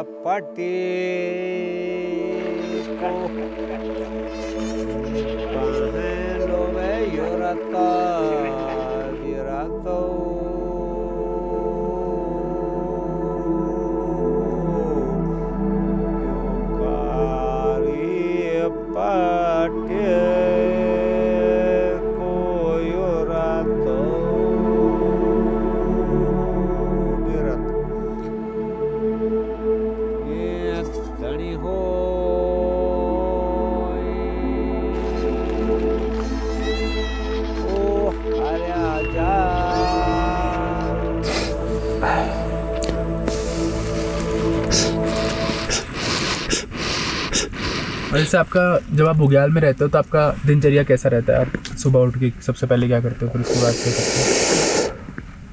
पटी को पहलो में युरता विरतो योकारी पटी को युरतो धनी हो ओ हरे आजा। वैसे आपका जब आप बुग्याल में रहते हो तो आपका दिनचर्या कैसा रहता है? आप सुबह उठ के सबसे पहले क्या करते हो, फिर उसके बाद क्या करते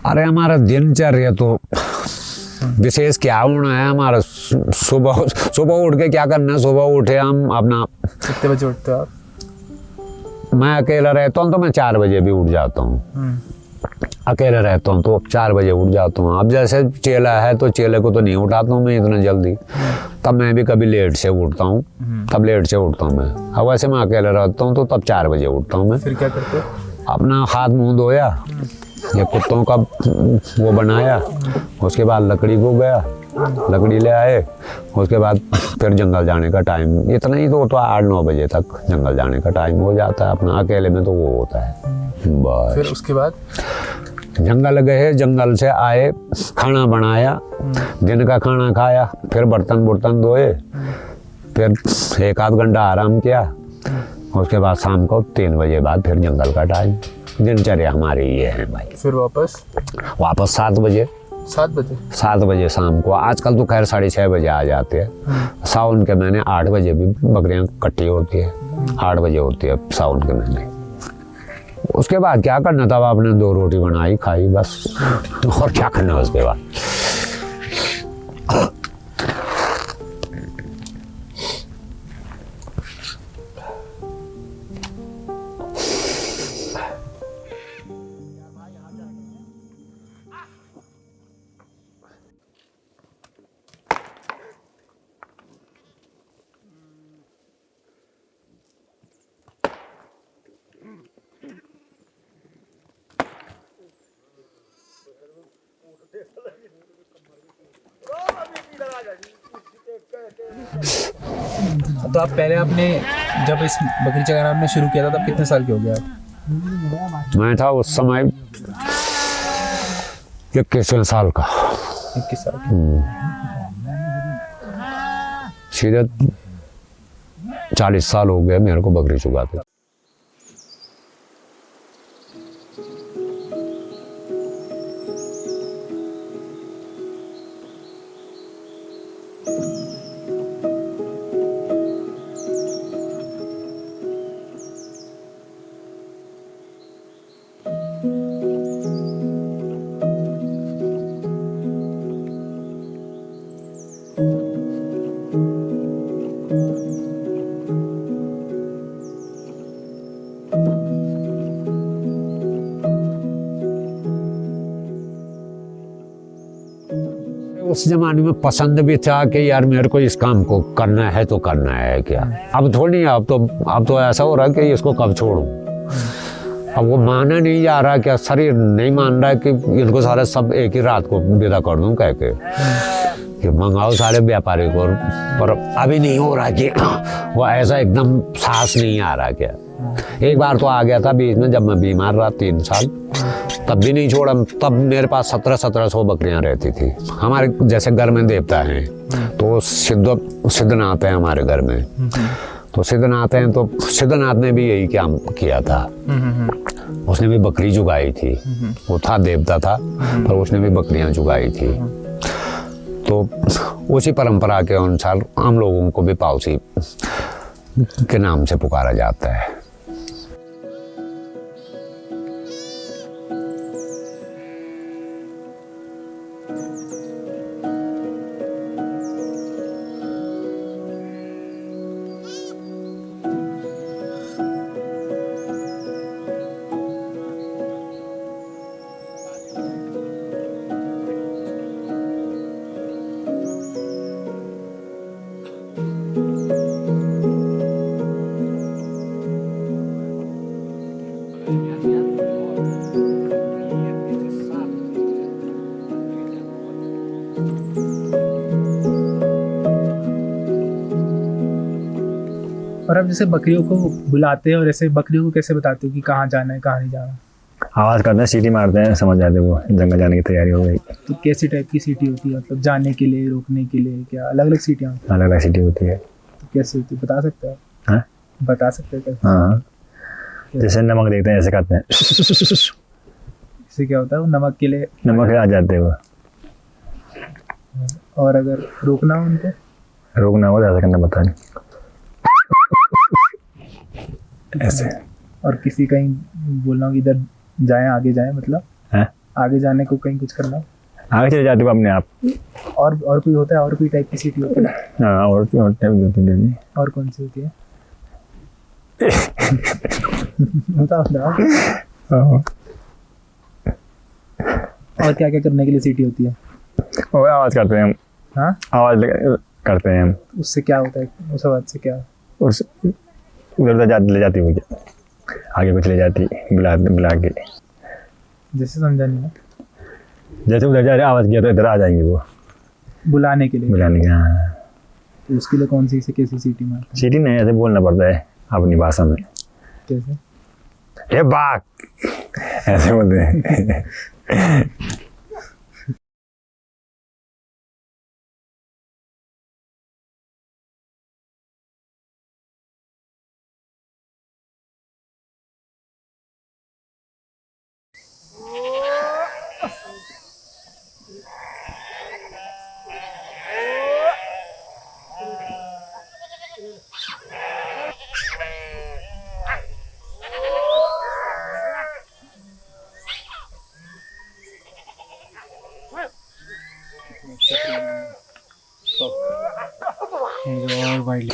हो? अरे हमारा दिनचर्या तो विशेष क्या होना है हमारा, सुबह सुबह उठ के क्या करना है। सुबह उठे हम अपना, कितने बजे उठते हो आप? मैं अकेला रहता हूँ तो मैं 4 बजे भी उठ जाता हूँ। अकेला रहता हूँ तो 4 बजे उठ जाता हूँ। अब जैसे चेला है तो चेले को तो नहीं उठाता हूँ मैं इतना जल्दी, तब मैं भी कभी लेट से उठता हूँ, तब लेट से उठता हूँ मैं। अब वैसे मैं अकेला रहता हूँ तो तब 4 बजे उठता हूँ मैं। फिर क्या करते हो? अपना हाथ मुंह धोया, ये कुत्तों का वो बनाया, उसके बाद लकड़ी को गया, लकड़ी ले आए, उसके बाद फिर जंगल जाने का टाइम इतना ही तो 8-9 बजे तक जंगल जाने का टाइम हो जाता है अपना। अकेले में तो वो होता है बस। फिर उसके बाद जंगल गए, जंगल से आए, खाना बनाया, दिन का खाना खाया, फिर बर्तन बुर्तन धोए, फिर 1-8 घंटा आराम किया, उसके बाद शाम को 3 बजे बाद फिर जंगल का टाइम। दिनचर्या हमारी ये है भाई। फिर वापस 7 बजे 7 बजे 7 बजे शाम को। आजकल तो खैर 6:30 बजे आ जाते हैं। सावन के महीने 8 बजे भी बकरियां कट्टी होती है, 8 बजे होती है सावन के महीने। उसके बाद क्या करना था, आपने 2 रोटी बनाई खाई बस, और क्या करना उसके बाद। तो आप पहले आपने जब इस बकरी चलाना आपने शुरू किया था तब कितने साल के हो गए आप? मैं था उस समय 21 साल का। 21 साल। सीधे 40 साल हो गए मेरे को बकरी चुगाते। उस जमाने में पसंद भी था कि यार मेरे को इस काम को करना है तो करना है क्या। अब थोड़ी, अब तो ऐसा हो रहा है कि इसको कब छोड़ूं। अब वो माना नहीं जा रहा, क्या शरीर नहीं मान रहा है कि इनको सारे सब एक ही रात को विदा कर दूं कह के कि मंगाओ सारे व्यापारी को। पर अभी नहीं हो रहा कि वो ऐसा एकदम साहस नहीं आ रहा क्या। एक बार तो आ गया था बीच में, जब मैं बीमार रहा 3 साल, तब भी नहीं छोड़ा। तब मेरे पास 1700 बकरियां रहती थी। हमारे जैसे घर में देवता हैं तो सिद्धनाथ है हमारे घर में, तो सिद्धनाथ हैं, तो सिद्धनाथ ने भी यही काम किया था। उसने भी बकरी चुगाई थी, वो था देवता था पर उसने भी बकरियां चुगाई थी। तो उसी परंपरा के अनुसार हम लोगों को भी पाउसी के नाम से पुकारा जाता है। और आप जैसे बकरियों को बुलाते हैं और ऐसे बकरियों को कैसे बताते हो कि कहाँ जाना है कहाँ नहीं जाना? आवाज़ करते हैं, सीटी मारते हैं, समझ जाते हैं वो जंगल जाने की तैयारी हो गई। तो कैसी टाइप की सीटी होती है, मतलब जाने के लिए, रोकने के लिए, क्या अलग अलग सीटियाँ होती अलग अलग सीटी होती है। है? तो कैसे होती है बता सकते हो आप? हाँ बता सकते हो कैसे? हाँ, जैसे नमक देखते हैं ऐसे करते हैं, इससे क्या होता है? वो नमक के लिए। नमक आ जाते हैं वो। और अगर रोकना हो उनको? रोकना हो तो ऐसा करना पता नहीं, ऐसे। और किसी कहीं बोलना हो कि इधर जाएं, आगे जाएं, मतलब हैं? आगे जाने को कहीं कुछ करना हो? आगे चले जाते हो अपने आप। और कोई होता है? और कोई टाइप की सीटी होती है? हाँ, और होती और कौन सी होती है? बताओ बताओ। है। और क्या क्या करने के लिए सीटी होती है? और आवाज़ करते हैं हम, हाँ, आवाज़ करते हैं हम, उससे क्या होता है? उस आवाज़ से क्या? और उधर उधर ले जाती वो, क्या आगे कुछ ले जाती, बुला के। जैसे समझा नहीं मैं। जैसे उधर जा रहे आवाज़ किया तो इधर आ जाएंगे वो बुलाने के लिए? बुलाने के। हाँ, तो उसके लिए कौन सी से कैसी सीटी मारते हैं? सीटी नहीं, ऐसे बोलना पड़ता है अपनी भाषा में। कैसे? हे बाग, ऐसे बोलते हैं। और वाइल्ड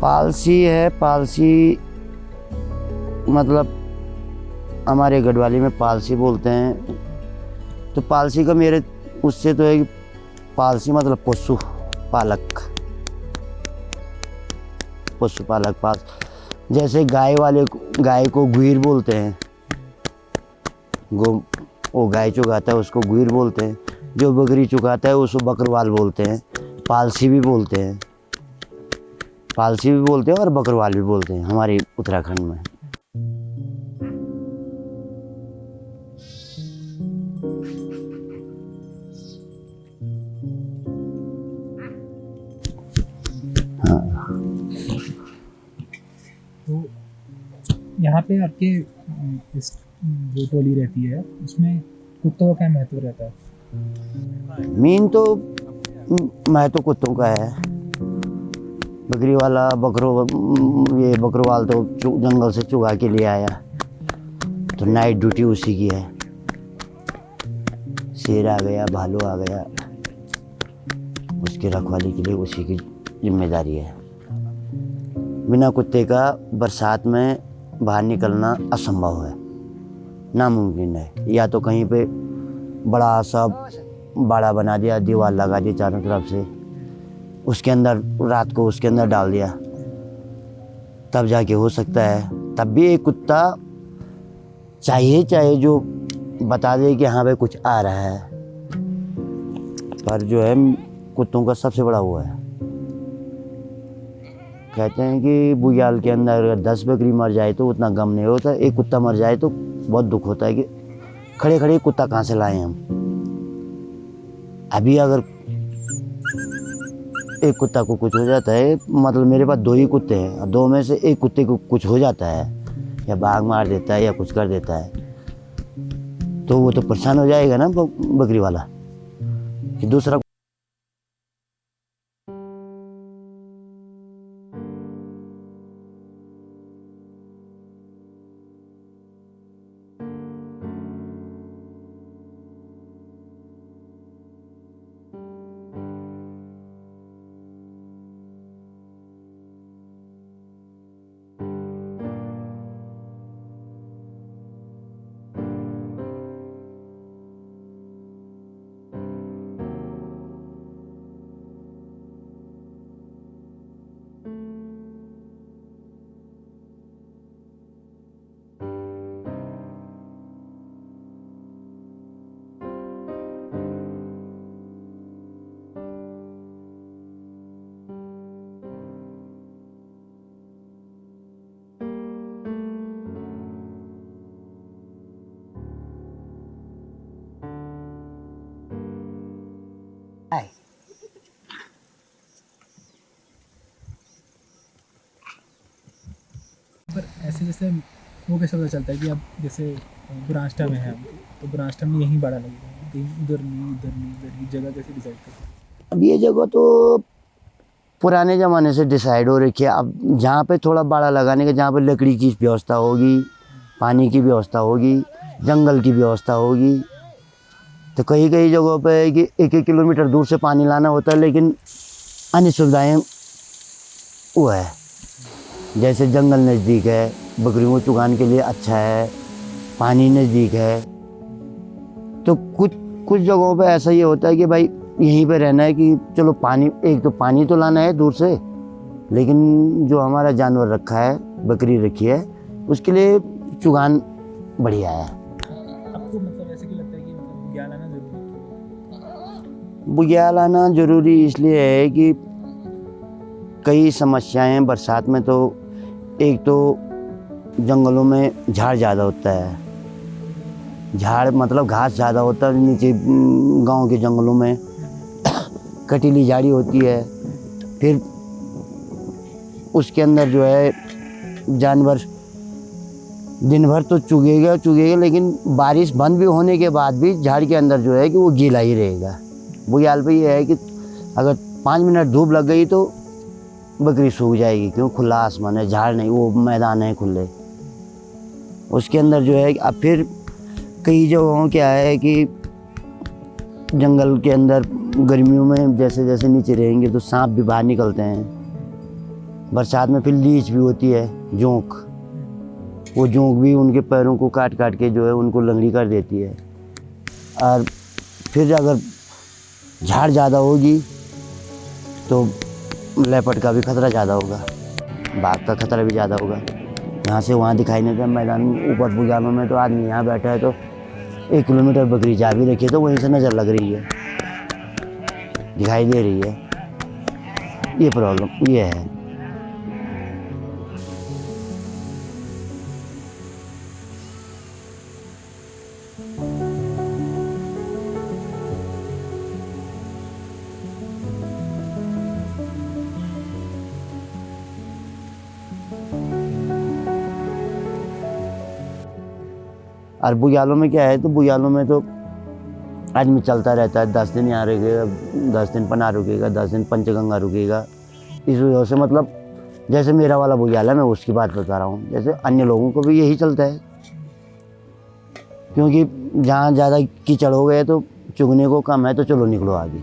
पालसी है। पालसी मतलब हमारे गढ़वाली में पालसी बोलते हैं। तो पालसी का मेरे उससे तो है कि पालसी मतलब पशु पालक, पशुपालक पाल। जैसे गाय को गुईर बोलते हैं, वो गाय चुगाता है उसको गुईर बोलते हैं। जो बकरी चुगाता है उसको बकरवाल बोलते हैं। पालसी भी बोलते हैं, पालसी भी बोलते हैं और बकरवाल भी बोलते हैं हमारे उत्तराखंड में। तो यहाँ पे आपके इस जो टोली रहती है उसमें कुत्तों का क्या महत्व रहता है? मीन तो महत्व कुत्तों का है। बकरी वाला ये बकरवाल तो जंगल से चुगा के लिए आया, तो नाइट ड्यूटी उसी की है। शेर आ गया, भालू आ गया, उसकी रखवाली के लिए उसी की जिम्मेदारी है। बिना कुत्ते का बरसात में बाहर निकलना असंभव है, नामुमकिन है। या तो कहीं पे बड़ा सा बाड़ा बना दिया, दीवार लगा दी चारों तरफ से, उसके अंदर रात को उसके अंदर डाल दिया, तब जाके हो सकता है। तब भी एक कुत्ता चाहिए जो बता दे कि हाँ भाई कुछ आ रहा है। पर जो है कुत्तों का सबसे बड़ा वो है, कहते हैं कि बुग्याल के अंदर अगर 10 बकरी मर जाए तो उतना गम नहीं होता, एक कुत्ता मर जाए तो बहुत दुख होता है कि खड़े खड़े कुत्ता कहाँ से लाए हम। अभी अगर एक कुत्ता को कुछ हो जाता है, मतलब मेरे पास 2 ही कुत्ते हैं और 2 में से एक कुत्ते को कुछ हो जाता है या बाघ मार देता है या कुछ कर देता है, तो वो तो परेशान हो जाएगा ना बकरी वाला कि दूसरा। पर ऐसे जैसे वो कैसे पता चलता है कि अब जैसे बुरांस्टा में है हम, तो बुरांस्टा में यहीं बाड़ा लगेगा, कहीं उधर नहीं इधर नहीं, इधर की जगह कैसे डिसाइड करते हैं? अब ये जगह तो पुराने ज़माने से डिसाइड हो रखी है। अब जहाँ पे थोड़ा बाड़ा लगाने का, जहाँ पे लकड़ी की व्यवस्था होगी, पानी की व्यवस्था होगी, जंगल की व्यवस्था होगी, तो कई कई जगहों पे है कि 1-1 किलोमीटर दूर से पानी लाना होता है, लेकिन अन्य सुविधाएँ वो है। जैसे जंगल नज़दीक है, बकरियों को चुगाने के लिए अच्छा है, पानी नज़दीक है, तो कुछ जगहों पे ऐसा ही होता है कि भाई यहीं पे रहना है कि चलो पानी, एक तो पानी तो लाना है दूर से, लेकिन जो हमारा जानवर रखा है, बकरी रखी है, उसके लिए चुगान बढ़िया है। आपको मतलब ऐसे क्यों लगता है कि मतलब बुग्याल आना जरूरी है? बुग्याल आना ज़रूरी इसलिए है कि कई समस्याएं बरसात में, तो एक तो जंगलों में झाड़ ज़्यादा होता है, झाड़ मतलब घास ज़्यादा होता है नीचे गांव के जंगलों में, कटीली झाड़ी होती है। फिर उसके अंदर जो है जानवर दिन भर तो चुगेगा, लेकिन बारिश बंद भी होने के बाद भी झाड़ के अंदर जो है कि वो गीला ही रहेगा। बुग्याल पे ये है कि अगर 5 मिनट धूप लग गई तो बकरी सूख जाएगी, क्यों खुला आसमान है, झाड़ नहीं, वो मैदान है खुले, उसके अंदर जो है। अब फिर कई जगहों क्या है कि जंगल के अंदर गर्मियों में जैसे जैसे नीचे रहेंगे तो सांप भी बाहर निकलते हैं। बरसात में फिर लीच भी होती है, जोंक, वो जोंक भी उनके पैरों को काट काट के जो है उनको लंगड़ी कर देती है। और फिर अगर झाड़ ज़्यादा होगी तो लेपर्ड का भी खतरा ज़्यादा होगा, बाघ का खतरा भी ज़्यादा होगा। यहाँ से वहाँ दिखाई नहीं देता मैदान, ऊपर बुग्यालों में तो आदमी यहाँ बैठा है तो 1 किलोमीटर बकरी जा भी रखी है तो वहीं से नज़र लग रही है, दिखाई दे रही है। ये प्रॉब्लम ये है। और बुग्यालों में क्या है, तो बुग्यालों में तो आदमी चलता रहता है, 10 दिन यहाँ रुकेगा, 10 दिन पना रुकेगा, 10 दिन पंचगंगा रुकेगा। इस वजह से मतलब जैसे मेरा वाला बुग्याल है, मैं उसकी बात बता रहा हूँ, जैसे अन्य लोगों को भी यही चलता है, क्योंकि जहाँ ज़्यादा कीचड़ हो गए तो चुगने को कम है तो चलो निकलो आगे।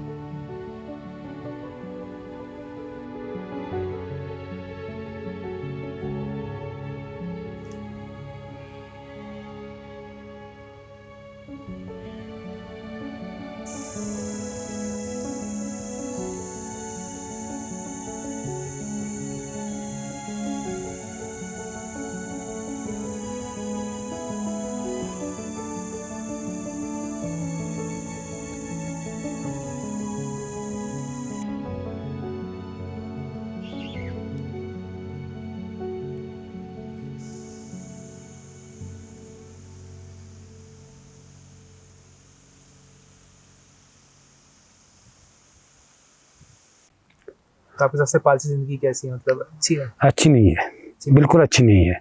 तो आपकी सबसे पालसी जिंदगी कैसी है, मतलब अच्छी है? अच्छी नहीं है, बिल्कुल अच्छी नहीं है।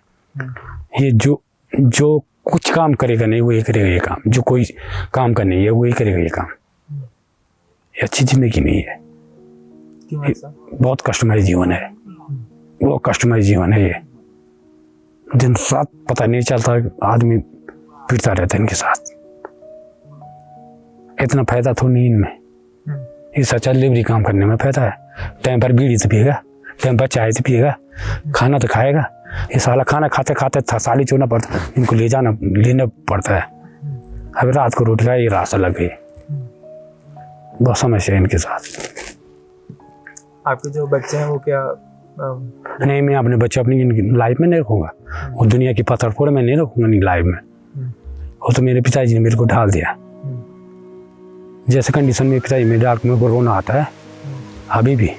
ये जो जो कुछ काम करेगा नहीं वही करेगा ये काम, जो कोई काम करने है वही करेगा ये काम। ये अच्छी जिंदगी नहीं है। क्यों ऐसा? बहुत कष्टमय जीवन है, वो कष्टमय जीवन है। ये दिन रात पता नहीं चलता, आदमी पीटता रहता है इनके साथ। इतना फायदा तो नहीं इनमें, इस अच्छा लेबरी काम करने में फायदा है। टाइम पर बीड़ी तो पिएगा, टाइम पर चाय तो पिएगा, खाना तो खाएगा। ये साला खाना खाते खाते थाली चोना पड़ता, इनको लेना पड़ता है। अभी रात को रोटी खाई, रास्ता लग गई। बहुत समस्या है इनके साथ। आपके जो बच्चे हैं वो क्या नहीं, मैं अपने बच्चे अपनी लाइफ में नहीं रखूँगा। वो दुनिया की पत्थर फोड़ मैं नहीं रखूँगा नहीं लाइफ में। वो तो मेरे पिताजी ने मेरे को ढाल दिया। जैसे कंडीशन में पिताजी मेरे डाल मेरे को रोना आता है अभी भी।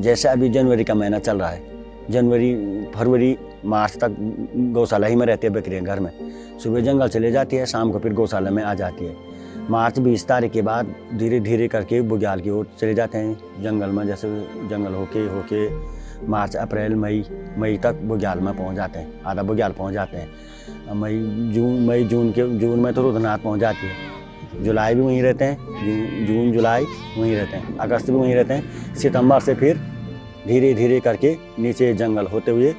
जैसे अभी जनवरी का महीना चल रहा है, जनवरी फरवरी मार्च तक गौशाला ही में रहती है बकरियाँ घर में। सुबह जंगल चले जाती है, शाम को फिर गौशाला में आ जाती है। मार्च 20 तारीख के बाद धीरे धीरे करके बुग्याल की ओर चले जाते हैं जंगल में। जैसे जंगल होके मार्च अप्रैल मई तक बुग्याल में पहुंच जाते हैं, आधा बुग्याल पहुंच जाते हैं। जून में तो रुद्रनाथ पहुंच जाती है। जुलाई भी वहीं रहते हैं, जून जुलाई वहीं रहते हैं, अगस्त भी वहीं रहते हैं। सितंबर से फिर धीरे धीरे करके नीचे जंगल होते हुए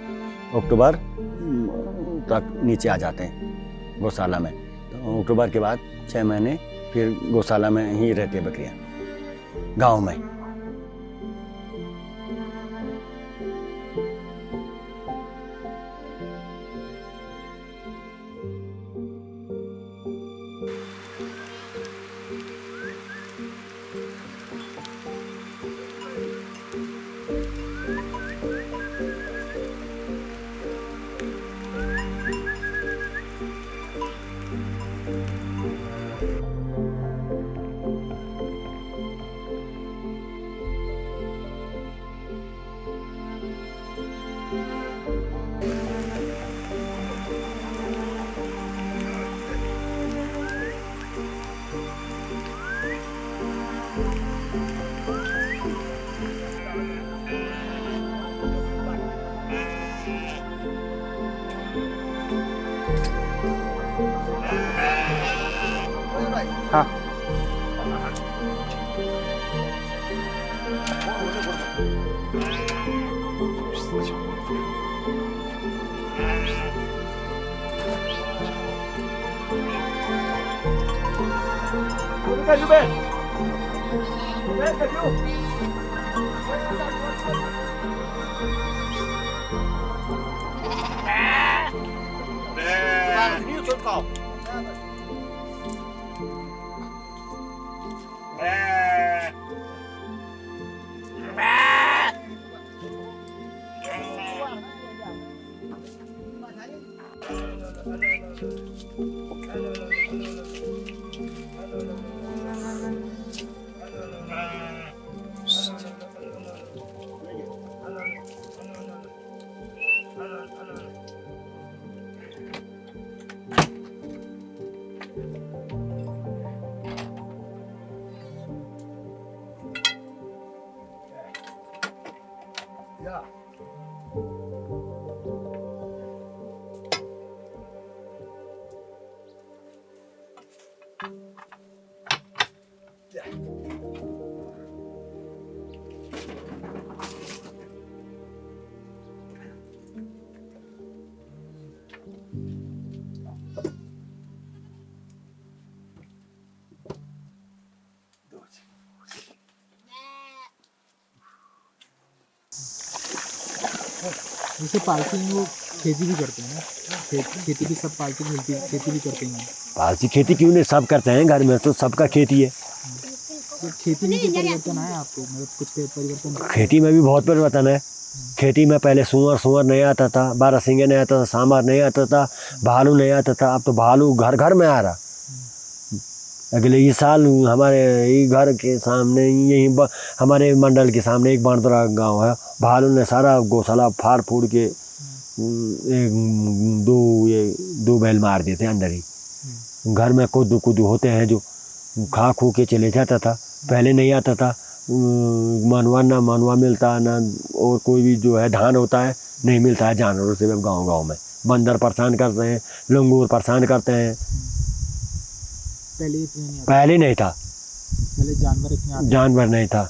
अक्टूबर तक नीचे आ जाते हैं गौशाला में। तो अक्टूबर के बाद 6 महीने फिर गौशाला में ही रहती है बकरियाँ गांव में। हाँ जैसे पालसी में वो खेती भी करते हैं ना, खेती भी सब पालसी मिलती है, खेती भी करते हैं। पालसी खेती क्यों नहीं, सब करते हैं घर में, तो सबका खेती है। तो खेती में कोई परिवर्तन आया आपको, मतलब कुछ परिवर्तन? खेती में भी बहुत परिवर्तन है। खेती में पहले सुअर नहीं आता था, बारहसिंगे नहीं आता था, सांबर नहीं आता था, भालू नहीं आता था। अब तो भालू घर घर में आ रहा। अगले ही साल हमारे ही घर के सामने यही हमारे मंडल के सामने एक बांदरा गांव है, भालू ने सारा गौशाला फाड़ फूड़ के दो बैल मार देते अंदर ही। घर में कुछ होते हैं जो खा खू के चले जाता था, पहले नहीं आता था। मनवा मिलता ना, और कोई भी जो है धान होता है नहीं मिलता है जानवरों से। गांव में बंदर परेशान करते हैं, लंगूर परेशान करते हैं। पहले नहीं था, पहले जानवर नहीं था।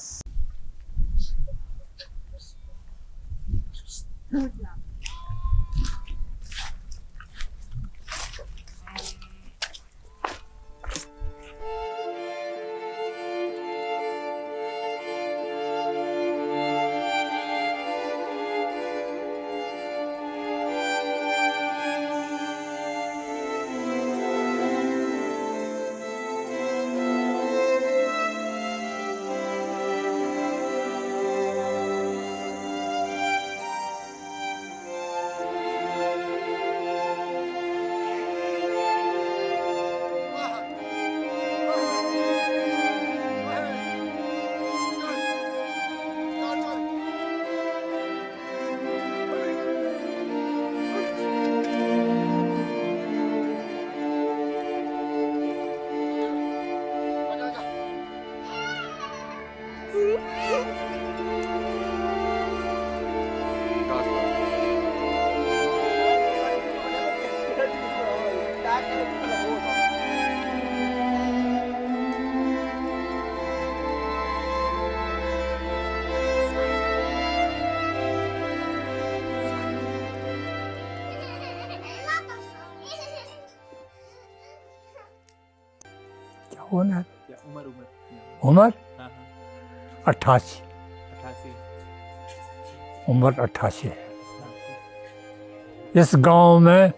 होना है। क्या उम्र? उम्र हाँ, 88, 88। उम्र 88 है। इस गांव में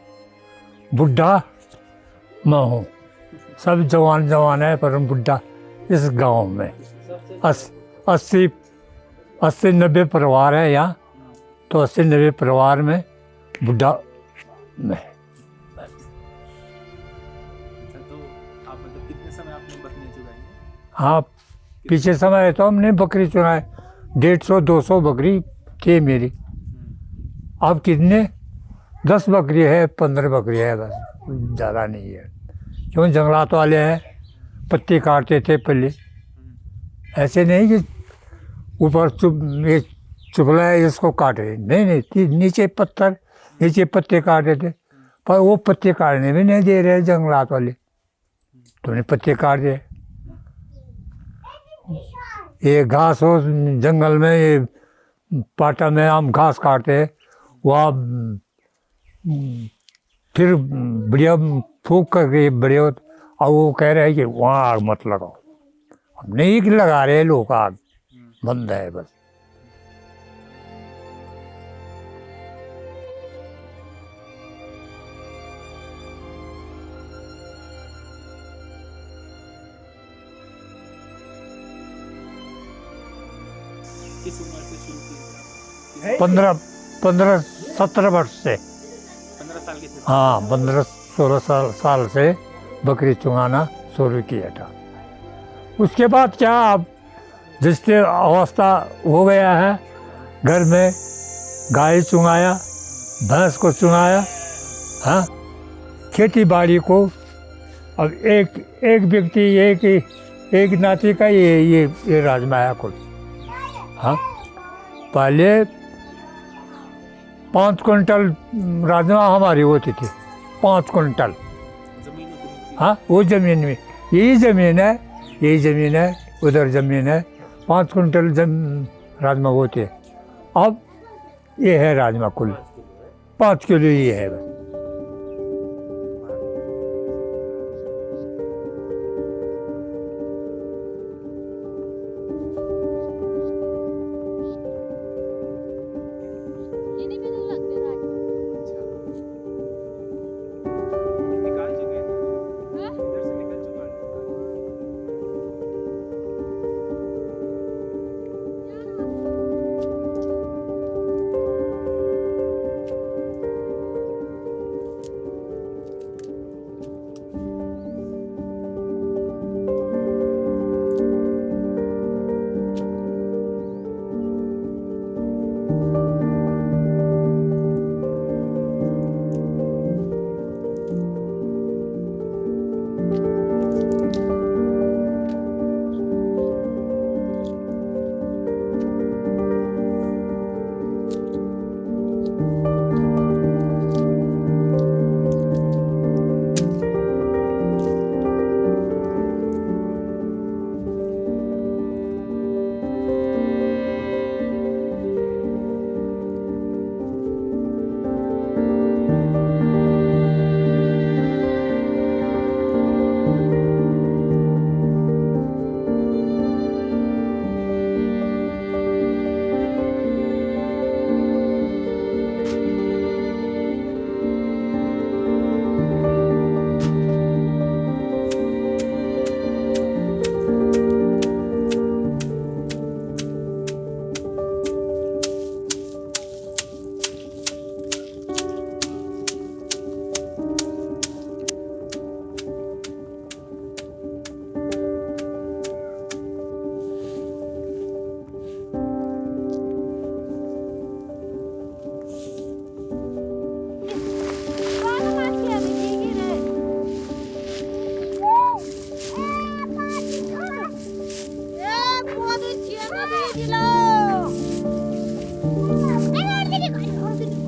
बुढ़ा मैं हूँ, सब जवान है, पर बुढ़ा इस गांव में 80-90 परिवार है यहाँ, तो 80-90 परिवार में बुढ़ा मैं। हाँ, पीछे समय तो हमने बकरी चुराए, 150-200 बकरी थी मेरी। अब कितने 10 बकरी है, 15 बकरी है, बस ज़्यादा नहीं है। क्यों, जंगलात वाले हैं, पत्ती काटते थे पहले। ऐसे नहीं कि ऊपर चुपला है इसको काटे, नहीं, नीचे पत्थर, नीचे पत्ते काटे थे। पर वो पत्ते काटने भी नहीं दे रहे जंगलात वाले, तो उन्हें पत्ते काट दिए। ये घास हो जंगल में, ये पाटा में हम घास काटते हैं, वहाँ फिर बढ़िया फूक करके बढ़िया, और वो कह रहे हैं कि वहाँ आग मत लगाओ। हम नहीं लगा रहे लोग, आग बंद है बस। किस उम्र से शुरू की? 15-17 वर्ष से। 15 साल के थे? हाँ, 15-16 साल से बकरी चुंगाना शुरू किया था। उसके बाद क्या, अब जिससे अवस्था हो गया है, घर में गाय चुंगाया, भैंस को चुंगाया। हाँ, खेती बाड़ी को अब एक व्यक्ति, एक नाती का ये राजमाया कुल। हाँ, पहले 5 क्विंटल राजमा हमारी होती थी, 5 क्विंटल। हाँ, वो ज़मीन में, यही ज़मीन है, उधर ज़मीन है, 5 क्विंटल राजमा होते हैं। अब ये है राजमा कुल 5 किलो ये है बस।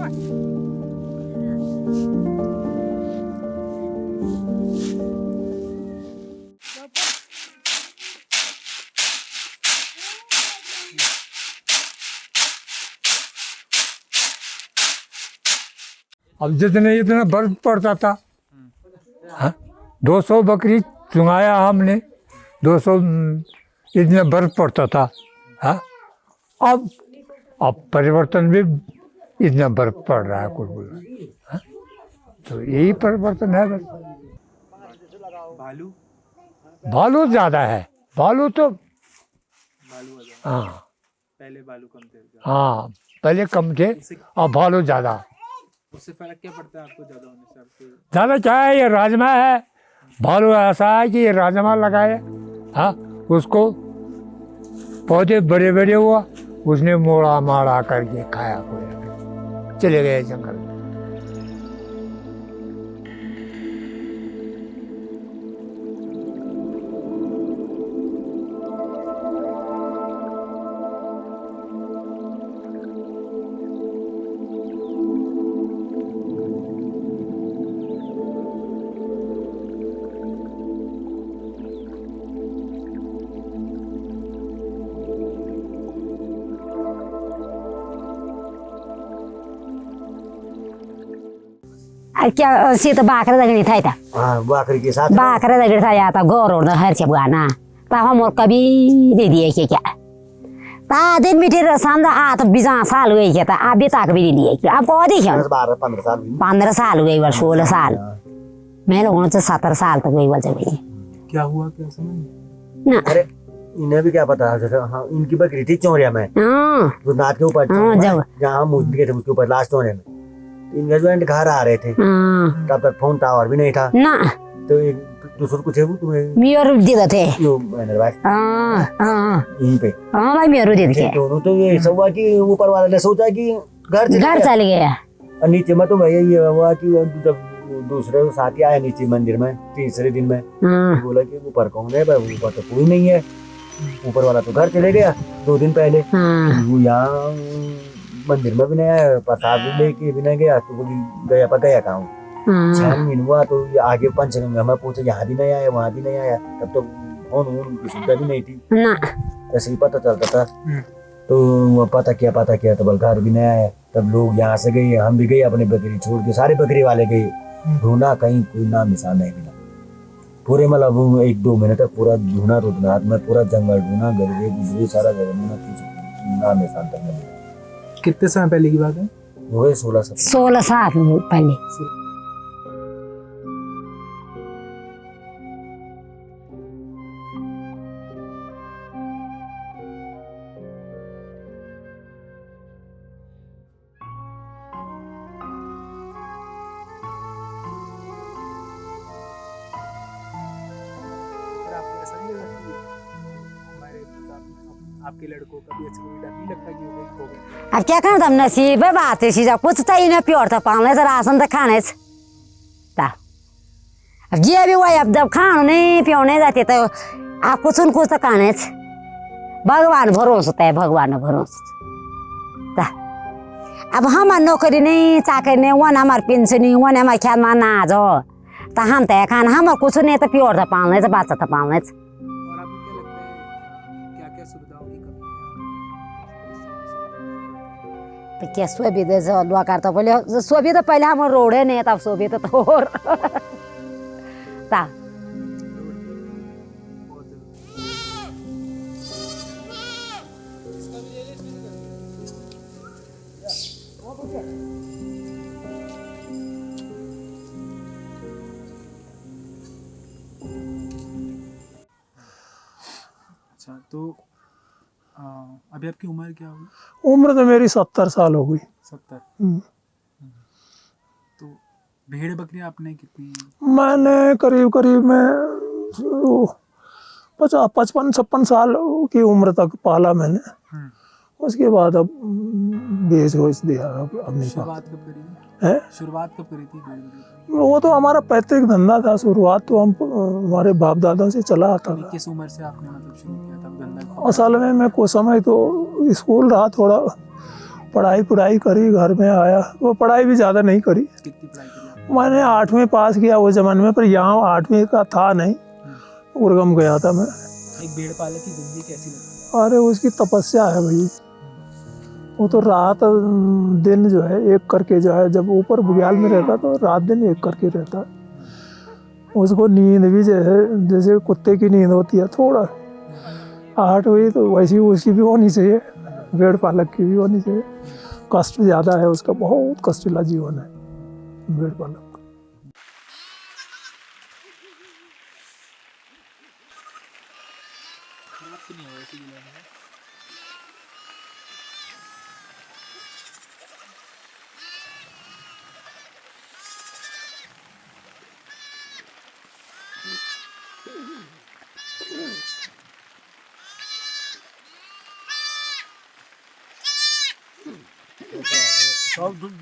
अब जितने इतना बर्फ पड़ता था, हाँ, 200 बकरी चुंगाया हमने, 200 इतना बर्फ पड़ता था। हाँ, अब परिवर्तन भी इतना बर्फ पड़ रहा है कुल बोला। हाँ, तो यही परिवर्तन है बस। भालू ज़्यादा है, भालू तो हाँ पहले बालू कम थे, हाँ पहले कम थे और भालू ज़्यादा। उससे फर्क क्या पड़ता है आपको ज़्यादा होने से? आपके ज़्यादा क्या है, ये राजमा है। भालू ऐसा है कि ये राजमा लगाए, हाँ, उसको पौधे बड़े बड़े हुआ, उसने मोड़ा माड़ा करके खाया, चले गए जंगल में। क्या सीत बाकरा दगड़ी था इता हाँ बकरी के साथ बाकरा दगड़ी था या ता गोर और हर चीज गाना ता हम और कभी दे दिए क्या ता दिन मिटे रसम दा आ तो 20 साल हुए क्या ता अभी तक भी नहीं दिए क्या आपको देखिए 12-15 साल 15 साल हुए वर्ष 16 साल मैं लोगों से 17 साल तक हुई बोलते भाई क्या हुआ, क्या समझ ना। अरे इन्हें भी क्या पता है, जैसे हाँ इनकी बकरी थी चौरिया में, हां तो नाथ के ऊपर जहाँ हम मुझ गए थे उसके ऊपर लास्ट चौरिया में, इनके जो घर आ रहे थे तब तक फोन टावर भी नहीं था ना, तो एक दूसरे को थे वो तुम्हें मेरो दे थे यो मैंने बात हां यहीं पे भाई मेरो दे थे दोनों। तो ये सब हुआ कि ऊपर वाले ने सोचा कि घर चल गया और नीचे में तो भैया ये हुआ कि जब दूसरे साथी आए नीचे मंदिर में तीसरे दिन में, बोला कि ऊपर कौन है भाई, ऊपर तो कोई नहीं है, ऊपर वाला तो घर चले गया 2 दिन पहले। वो यहाँ मंदिर में भी नहीं आया, प्रसाद भी लेके भी नहीं गया, तो बोली गया पर गया कहाँ। 6 महीने हुआ तो ये आगे पंचगंगा में पूछे, यहाँ भी नहीं आया वहाँ भी नहीं आया, तब तो फोन की सुविधा भी नहीं थी, ऐसे ही पता चलता था। तो वो पता किया तो बल घर भी नहीं आया। तब लोग यहाँ से गए, हम भी गए अपनी बकरी छोड़ के, सारे बकरी वाले गए, ढूंढा कहीं कोई नाम निशान नहीं मिला। पूरे मतलब 1-2 महीने तक पूरा ढूंढा, रुद्रनाथ में पूरा जंगल ढूंढा, गरीबी गुजरी सारा जगह ढूंढा, कुछ नाम निशान तक नहीं मिला। कितने समय पहले की बात है? वो है 16 साल पहले। आपके लड़कों का भी ऐसे कोई डर नहीं लगता कि हो गए? अब क्या करना, नसीब है बात है, सीधा कुछ तो इन्हें प्योर था, पालने से राशन तो खाने से अब ये भी हुआ। अब जब खाने नहीं प्योने जाते तो आप कुछ न कुछ तो खाने से भगवान भरोसा होता है, भगवान भरोसा। अब हमार नौकरी नहीं, चाकरी नहीं, वन हमार पेंशन नहीं, वन हमारे ख्याल में ना जो तो हम तय खाना हमार कुछ नहीं तो प्योर था पालने से, बात था पालने से। और आपको क्या लगता है क्या क्या सुविधाओं की कमी है? तो क्या सुविधा से दुआ करता पहले, सुविधा पहले हम रोड है नहीं, तब सुविधा तो और ता अच्छा, तो अभी आपकी उम्र क्या होगी? उम्र तो मेरी 70 साल हो गई। 70। तो भेड़ बकरियां आपने कितनी? मैंने करीब में 55-56 साल की उम्र तक पाला मैंने। उसके बाद अब बेच दिया, अब नहीं शुरुआत कब करी है? शुरुआत कब करी थी भेड़ बकरी? वो तो हमारा पैतृक धंधा था, शुरुआत तो हम हमारे बाप दादा से चला आता था। किस उम्र से आपने मतलब शुरू किया था धंधा? असल में मैं कुछ समय तो स्कूल रहा, थोड़ा पढ़ाई करी, घर में आया। वो पढ़ाई भी ज़्यादा नहीं करी, कितनी पढ़ाई करी? मैंने 8वीं पास किया वो ज़माने में, पर यहाँ 8वीं का था नहीं, उर्गम गया था मैं। एक भेड़ पालक की जिंदगी कैसी लगती अरे उसकी तपस्या है भाई, वो तो रात दिन जो है एक करके जो है, जब ऊपर बुग्याल में रहता तो रात दिन एक करके रहता। उसको नींद भी जो है जैसे कुत्ते की नींद होती है, थोड़ा आहट हुई तो वैसी उसकी भी होनी चाहिए, भेड़ पालक की भी होनी चाहिए। कष्ट ज़्यादा है उसका, बहुत कष्टीला जीवन है भेड़ पालक।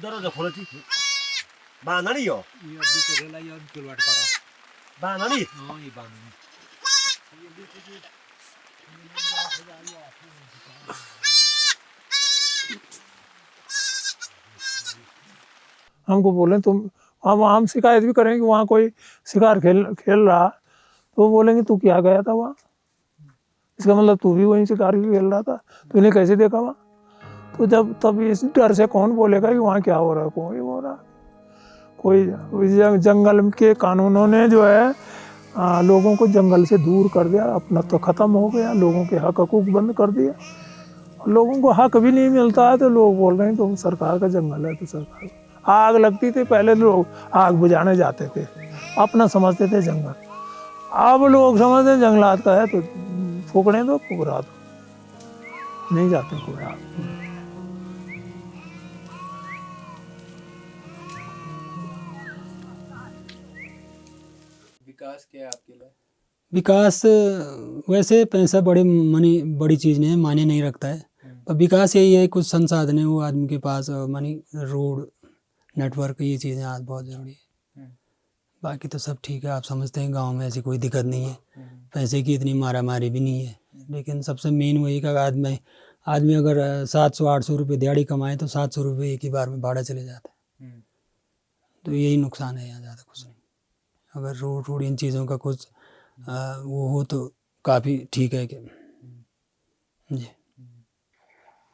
दरवाजा खोलो थी बांधा नहीं हो ये अभी करेला ये किलवाट पारा बांधा नहीं हां ये बांध हमको बोले तुम, हम शिकायत भी करेंगे कि वहाँ कोई शिकार खेल रहा, तो वो बोलेंगे तू क्या गया था वहाँ, इसका मतलब तू भी वहीं शिकार खेल रहा था, तूने कैसे देखा वहाँ? तो जब तब इस डर से कौन बोलेगा कि वहाँ क्या हो रहा है, कोई हो रहा, कोई जंगल के कानूनों ने जो है लोगों को जंगल से दूर कर दिया, अपना तो ख़त्म हो गया, लोगों के हक हकूक बंद कर दिया, लोगों को हक भी नहीं मिलता है, तो लोग बोल रहे हैं तो सरकार का जंगल है, तो सरकार आग लगती थी पहले लोग आग बुझाने जाते थे, अपना समझते थे जंगल, अब लोग समझते हैं जंगलात का है तो फूकने दो, फुकरा दो, नहीं जाते कोई आग। विकास क्या है आपके लिए? विकास वैसे पैसा बड़ी चीज़ नहीं है, मायने नहीं रखता है, पर विकास यही है कुछ संसाधन है वो आदमी के पास, मनी रोड नेटवर्क ये चीज़ें आज बहुत ज़रूरी है। बाकी तो सब ठीक है, आप समझते हैं गांव में ऐसी कोई दिक्कत नहीं है, पैसे की इतनी मारा मारी भी नहीं है, लेकिन सबसे मेन वही का आदमी अगर 700-800 रुपये दिहाड़ी कमाए तो 700 रुपये एक ही बार में भाड़ा चले जाता है, तो यही नुकसान है यहाँ, ज़्यादा कुछ नहीं। अगर रोड इन चीज़ों का कुछ वो हो तो काफ़ी ठीक है कि जी।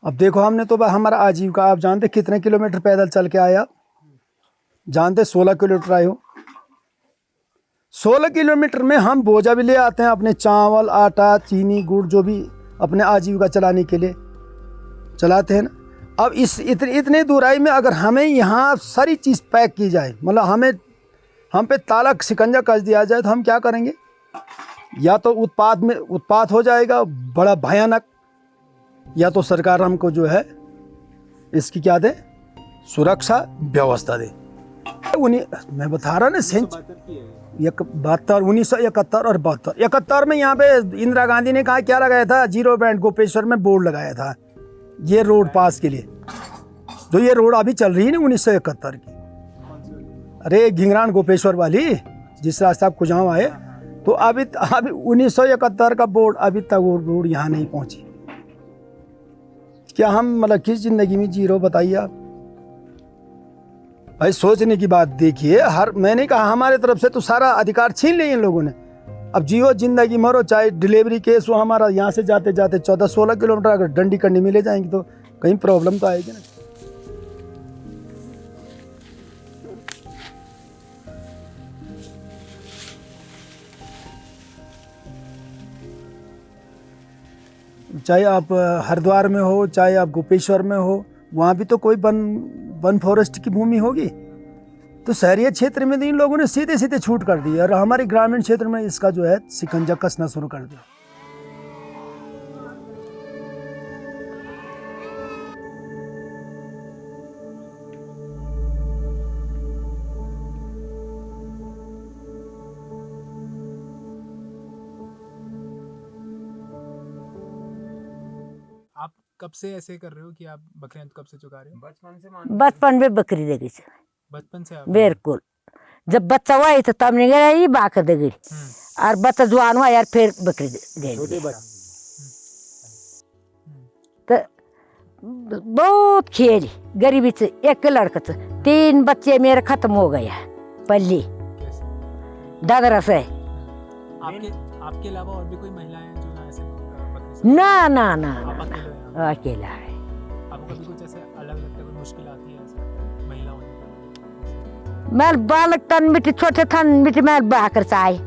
अब देखो हमने तो हमारा आजीविका आप जानते कितने किलोमीटर पैदल चल के आया, जानते 16 किलोमीटर आए हो, 16 किलोमीटर में हम बोझा भी ले आते हैं अपने चावल आटा चीनी गुड़ जो भी अपने आजीविका चलाने के लिए चलाते हैं ना। अब इस इतने दूराई में अगर हमें यहाँ सारी चीज़ पैक की जाए, मतलब हम पे ताला शिकंजा कस दिया जाए तो हम क्या करेंगे? या तो उत्पात हो जाएगा बड़ा भयानक, या तो सरकार हमको जो है इसकी क्या दे, सुरक्षा व्यवस्था दे। मैं बता रहा ना 1971 और 72 में यहाँ पे इंदिरा गांधी ने कहा क्या लगाया था, जीरो बैंड गोपेश्वर में बोर्ड लगाया था ये रोड पास के लिए, जो ये रोड अभी चल रही है ना 1971 की, अरे घिंगरान गोपेश्वर वाली जिस रास्ते आप कुजाव आए, तो अभी 1971 का बोर्ड अभी तक वो रोड यहाँ नहीं पहुँची। क्या हम मतलब किस ज़िंदगी में जी रहे हो बताइए आप? भाई सोचने की बात देखिए, मैंने कहा हमारे तरफ से तो सारा अधिकार छीन लिए इन लोगों ने। अब जियो जिंदगी मरो, चाहे डिलीवरी केस हो हमारा, यहाँ से जाते जाते 14-16 किलोमीटर अगर डंडी कंडी में ले जाएंगे तो कहीं प्रॉब्लम तो आएगी ना। चाहे आप हरिद्वार में हो, चाहे आप गोपेश्वर में हो, वहाँ भी तो कोई वन फॉरेस्ट की भूमि होगी। तो शहरी क्षेत्र में तो इन लोगों ने सीधे सीधे छूट कर दी और हमारे ग्रामीण क्षेत्र में इसका जो है शिकंजा कसना शुरू कर दिया। आप कब से ऐसे कर रहे हो कि आप बकरियां कब से चुका रहे हो? बचपन में बकरी दे गई, बचपन से आप? बिल्कुल, जब बच्चा हुआ तो तब नहीं गया ये बाकर दे गई, और बच्चा जवान हुआ यार फिर बकरी दे दी। तो बहुत खेल गरीबी से, एक लड़का से 3 बच्चे मेरे खत्म हो गए पल्ली दादरा से। आपके अलावा और भी कोई महिलाएं जो ना ऐसे बकरी से? ना ना ना आप ना, अकेले हैं? ना अकेला है। आपको कभी कुछ ऐसे अलग लगता है, कोई मुश्किल आती है ऐसे महिला होने पर? मैं बालक तन मिट्टी छोटे थन मिट्टी मैं बाकर चाहे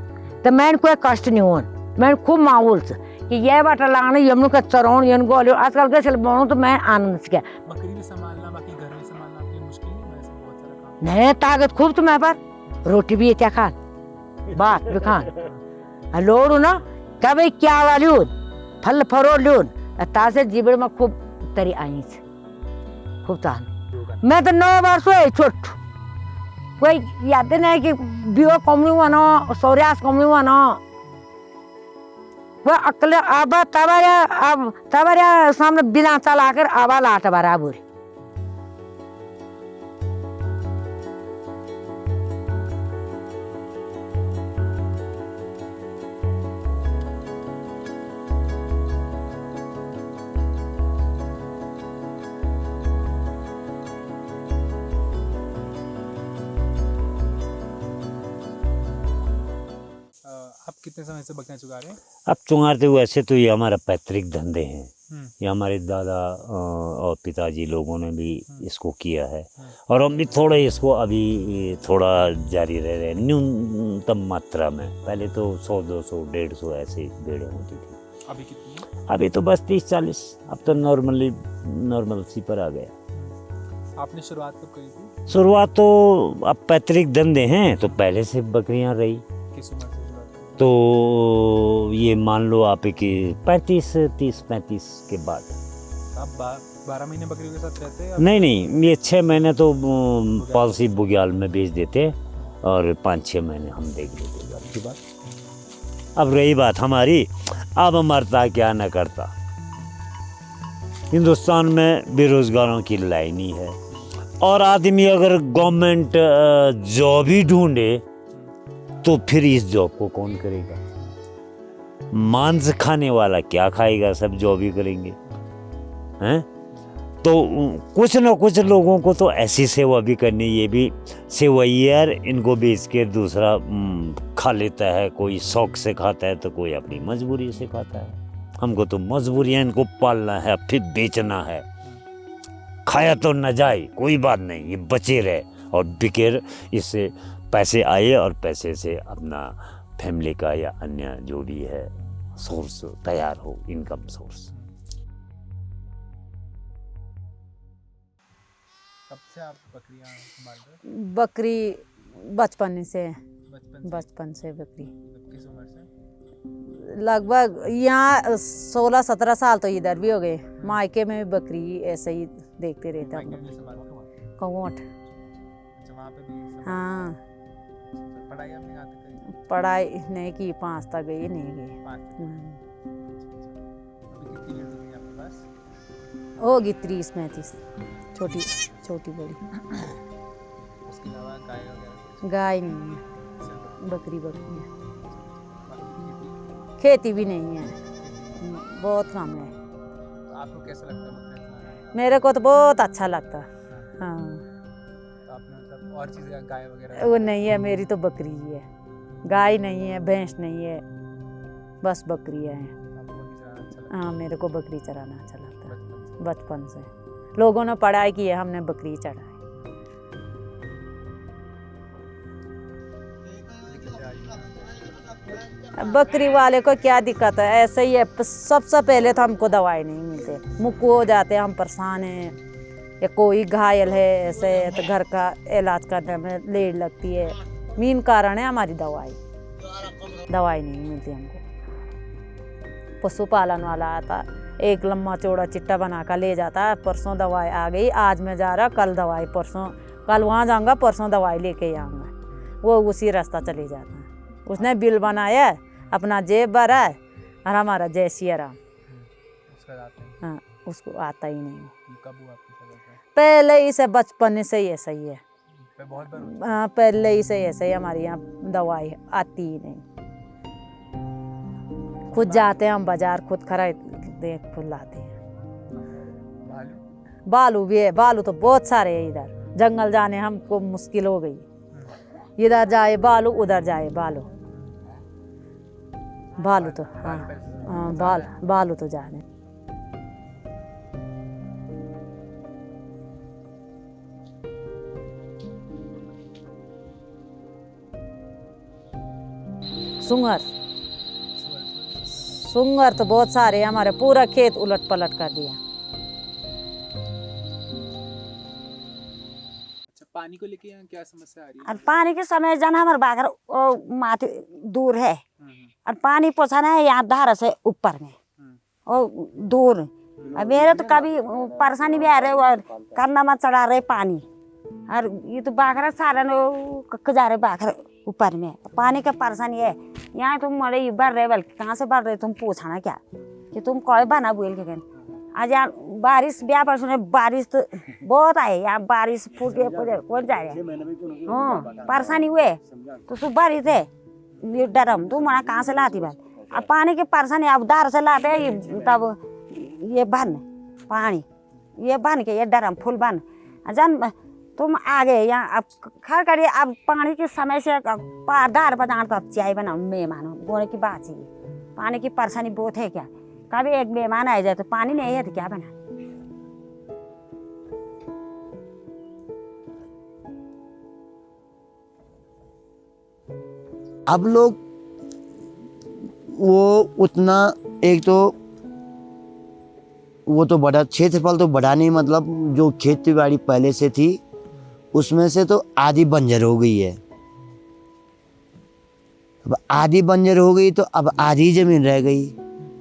तो मैंने कोई कष्ट नहीं हो, मैंने खूब माहौल से कि ये बाटा लाना यमनु का चरौन यन गोल आजकल के चल बोलूं तो मैं आनंद से क्या बकरी भी संभालना, बाकी घर भी संभालना आपके लिए मुश्किल नहीं है? ऐसे बहुत सारा काम। नहीं ताकत खूब तुम्हें पर रोटी भी क्या खान बात भी खान लोड़ू ना तभी क्या वाली फल फरो लून तासे जीवन में खूब तरी आई खूब तान। मैं तो 9 बार सोए छोट कोई याद नहीं कि बियो कमनी हुआ ना सौर्यास कमनी हुआ ना वो अकले आबा तबारा सामने बिना चला कर आबा लाट बराबर। आप कितने समय से बकरियां चुगा रहे हैं? अब चुंगारते हुए ऐसे तो ये हमारा पैतृक धंधे हैं, ये हमारे दादा और पिताजी लोगों ने भी इसको किया है और हम भी थोड़ा इसको अभी थोड़ा जारी रह रहे हैं न्यूनतम मात्रा में। पहले तो 100 200 150 ऐसे भेड़ें होती थी, अभी कितनी है? अभी तो बस 30-40, अब तो नॉर्मल सी पर आ गया। आपने शुरुआत कब करी थी? शुरुआत तो अब पैतृक धंधे हैं तो पहले से बकरियां रही, किस उम्र से शुरुआत करी? तो ये मान लो आप कि 35 के बाद। आप 12 महीने बकरियों के साथ रहते हैं? नहीं ये 6 महीने तो पॉलिसी बुग्याल में बेच देते और 5-6 महीने हम देख लेते आपकी बात। अब रही बात हमारी, अब मरता क्या न करता। हिंदुस्तान में बेरोजगारों की लाइन ही है और आदमी अगर गवर्नमेंट जॉब ही ढूंढे तो फिर इस जॉब को कौन करेगा? मांस खाने वाला क्या खाएगा? सब जॉब ही करेंगे हैं? तो कुछ न कुछ लोगों को तो ऐसी सेवा भी करनी, ये भी सेवा ही यार, इनको बेच के दूसरा खा लेता है, कोई शौक से खाता है तो कोई अपनी मजबूरी से खाता है। हमको तो मजबूरी है, इनको पालना है फिर बेचना है। खाया तो न जाए कोई बात नहीं, ये बचे रहे और बिके, इससे पैसे आए और पैसे से अपना फैमिली का या अन्य जो भी है सोर्स तैयार हो, इनकम सोर्स। कब से आप बकरियां संभाल रहे हैं? बकरी बचपन से बकरी। किस उम्र से? लगभग यहाँ 16-17 साल तो इधर भी हो गए, मायके में भी बकरी ऐसे ही देखते रहते हम लोग। कौट। अच्छा, वहाँ पे भी हाँ। पढ़ाई आपने कहाँ तक करी? पढ़ाई नहीं की, 5 तक गई, नहीं गई। 5 तक। अभी कितनी भेड़ बकरी आपके पास? होगी 30-35, छोटी बड़ी। उसके अलावा गाय वगैरह? गाय नहीं है, बकरी है। खेती भी नहीं है, बहुत कम है। तो आपको कैसा लगता है बकरियां चलाना? मेरे को तो बहुत अच्छा लगता है। हाँ। तो आपने मतलब और चीज़ें गाय वगैरह? वो नहीं है, मेरी तो बकरी ही है, गाय नहीं है, भैंस नहीं है, बस बकरियाँ हैं। आपको बकरी चलाना अच्छा लगता है? हाँ, मेरे को बकरी चराना अच्छा लगता है बचपन से। लोगों ने पढ़ाई की है, हमने बकरी चढ़ाई। बकरी वाले को क्या दिक्कत है, ऐसे ही है। सबसे पहले तो हमको दवाई नहीं मिलते, मुक्कू हो जाते हैं, हम परेशान हैं, या कोई घायल है ऐसे है तो घर का इलाज करने में लेट लगती है। मेन कारण है हमारी दवाई नहीं मिलती हमको। पशुपालन वाला आता, एक लम्बा चौड़ा चिट्टा बना कर ले जाता है, परसों दवाई आ गई, आज मैं जा रहा, कल दवाई, परसों कल वहाँ जाऊँगा, परसों दवाई लेके आऊँगा। वो उसी रास्ता चले जाता है। उसने बिल बनाया, अपना जेब भरा है और हमारा जय सिया राम। हाँ, उसको आता ही नहीं। कब हुआ आपके साथ? पहले ही से, बचपन से ही ऐसा ही है। बहुत बार? हाँ, पहले ही से ऐसे ही हमारे यहाँ दवाई आती ही नहीं। खुद जाते हैं हम बाजार, खुद खरीदते, खुद लाते हैं। बालू भी है, बालू तो बहुत सारे है इधर, जंगल जाने हमको मुश्किल हो गई, इधर जाए बालू उधर जाए बालू, बालू तो हाँ बालू तो जाने। सुंगर तो बहुत सारे, हमारे पूरा खेत उलट पलट कर दिया। अच्छा, पानी को लेके यहाँ क्या समस्या आ रही है? और पानी के समय जाना हमारे बागर माथे दूर है, और पानी पहुँचाना है यहाँ धारा से ऊपर में और दूर। अब मेरे तो कभी परेशानी भी आ रही है, करना मत चढ़ा रहे पानी, और ये तो बाखरा सारा जा रहे बाखर ऊपर में, पानी का परेशानी है यहाँ। तुम मरे बढ़ रहे, बल्कि कहाँ से बढ़ रहे तुम पूछना क्या कि तुम कोई बना बोल के आज यहाँ बारिश ब्याह पर सुने, बारिश तो बहुत आए यहाँ, बारिश फूट के कौन जाए। हाँ परेशानी हुए तो सुबह रही थे डरम, तुम मना कहाँ से लाती बात। अब पानी की परेशानी अब दार से लाते तब ये बन पानी, ये बन के ये डरम फुल बन जन तुम आ गए यहाँ। अब खर करिए, अब पानी के समय से दार बजान तो अब चाय बनाओ मेहमान बोने की बात है। पानी की परेशानी बहुत है क्या, कभी एक मेहमान आ जाए तो पानी नहीं है तो क्या बना। अब लोग वो उतना, एक तो वो तो बड़ा क्षेत्रफल तो बढ़ा नहीं, मतलब जो खेती बाड़ी पहले से थी उसमें से तो आधी बंजर हो गई है। अब आधी बंजर हो गई तो अब आधी जमीन रह गई।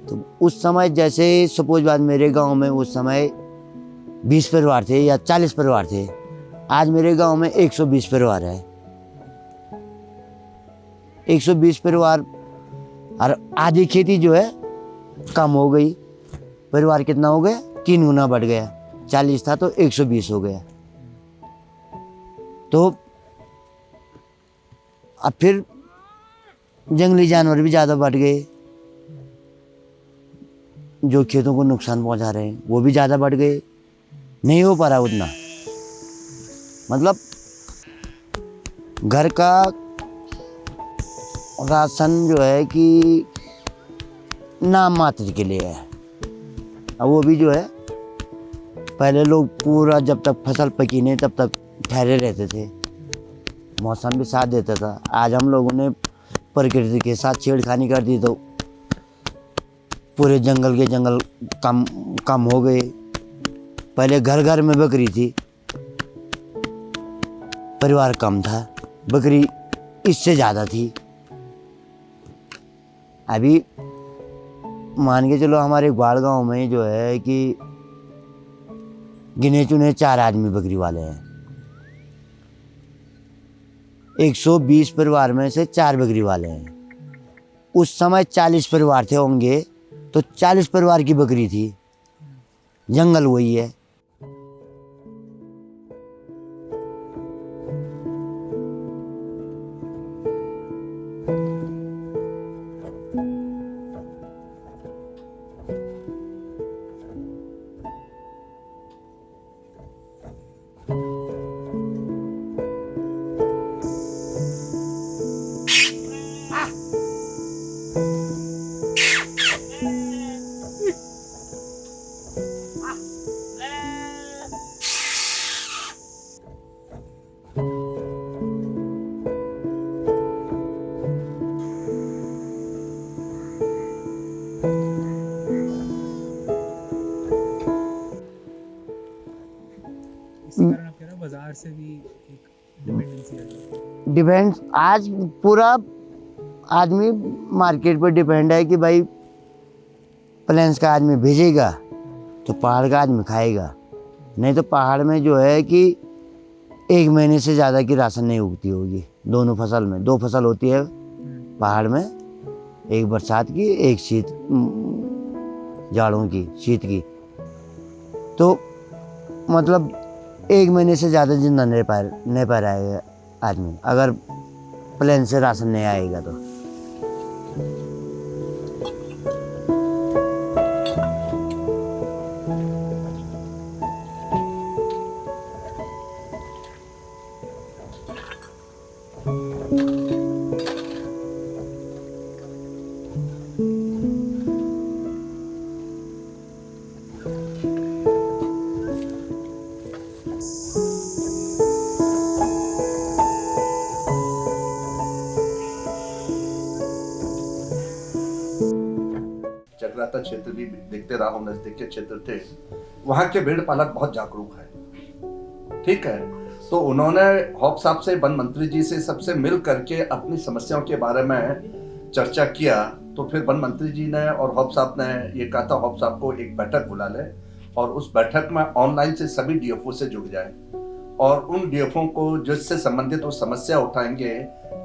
तो उस समय जैसे सपोज बात मेरे गांव में उस समय 20 परिवार थे या 40 परिवार थे, आज मेरे गांव में 120 परिवार है। 120 परिवार और आधी खेती जो है कम हो गई। परिवार कितना हो गया? 3 गुना बढ़ गया। 40 था तो 120 हो गया। तो अब फिर जंगली जानवर भी ज़्यादा बढ़ गए, जो खेतों को नुकसान पहुंचा रहे हैं वो भी ज़्यादा बढ़ गए। नहीं हो पा रहा उतना, मतलब घर का राशन जो है कि नाम मात्र के लिए है। अब वो भी जो है, पहले लोग पूरा जब तक फसल पकी नहीं तब तक ठहरे रहते थे, मौसम भी साथ देता था। आज हम लोगों ने प्रकृति के साथ छेड़खानी कर दी तो पूरे जंगल के जंगल कम हो गए। पहले घर घर में बकरी थी, परिवार कम था, बकरी इससे ज़्यादा थी। अभी मान के चलो हमारे ग्वाड़ गांव में जो है कि गिने चुने 4 आदमी बकरी वाले हैं। 120 परिवार में से 4 बकरी वाले हैं। उस समय 40 परिवार थे होंगे तो 40 परिवार की बकरी थी। जंगल वही है। बाजार से भी एक डिपेंडेंसी है। डिपेंड आज पूरा आदमी मार्केट पर डिपेंड है कि भाई प्लेन्स का आदमी भेजेगा तो पहाड़ का आदमी खाएगा। नहीं तो पहाड़ में जो है कि 1 महीने से ज़्यादा की राशन नहीं उगती होगी। दोनों फसल में 2 फसल होती है पहाड़ में, एक बरसात की एक शीत जाड़ों की शीत की। तो मतलब 1 महीने से ज़्यादा जिंदा नहीं पा रहा है आदमी अगर प्लेन से राशन नहीं आएगा तो। चक्राता क्षेत्र भी देखते रहा हूँ, नजदीक के क्षेत्र थे, वहाँ के भेड़ पालक बहुत जागरूक है। ठीक है, तो उन्होंने हॉप साहब से, वन मंत्री जी से, सबसे मिल करके अपनी समस्याओं के बारे में चर्चा किया। तो फिर वन मंत्री जी ने और हॉप साहब ने ये कहा था, हॉप साहब को एक बैठक बुला ले और उस बैठक में ऑनलाइन से सभी डीएफओ से जुड़ जाए और उन डीएफओ को जिससे संबंधित वो समस्या उठाएंगे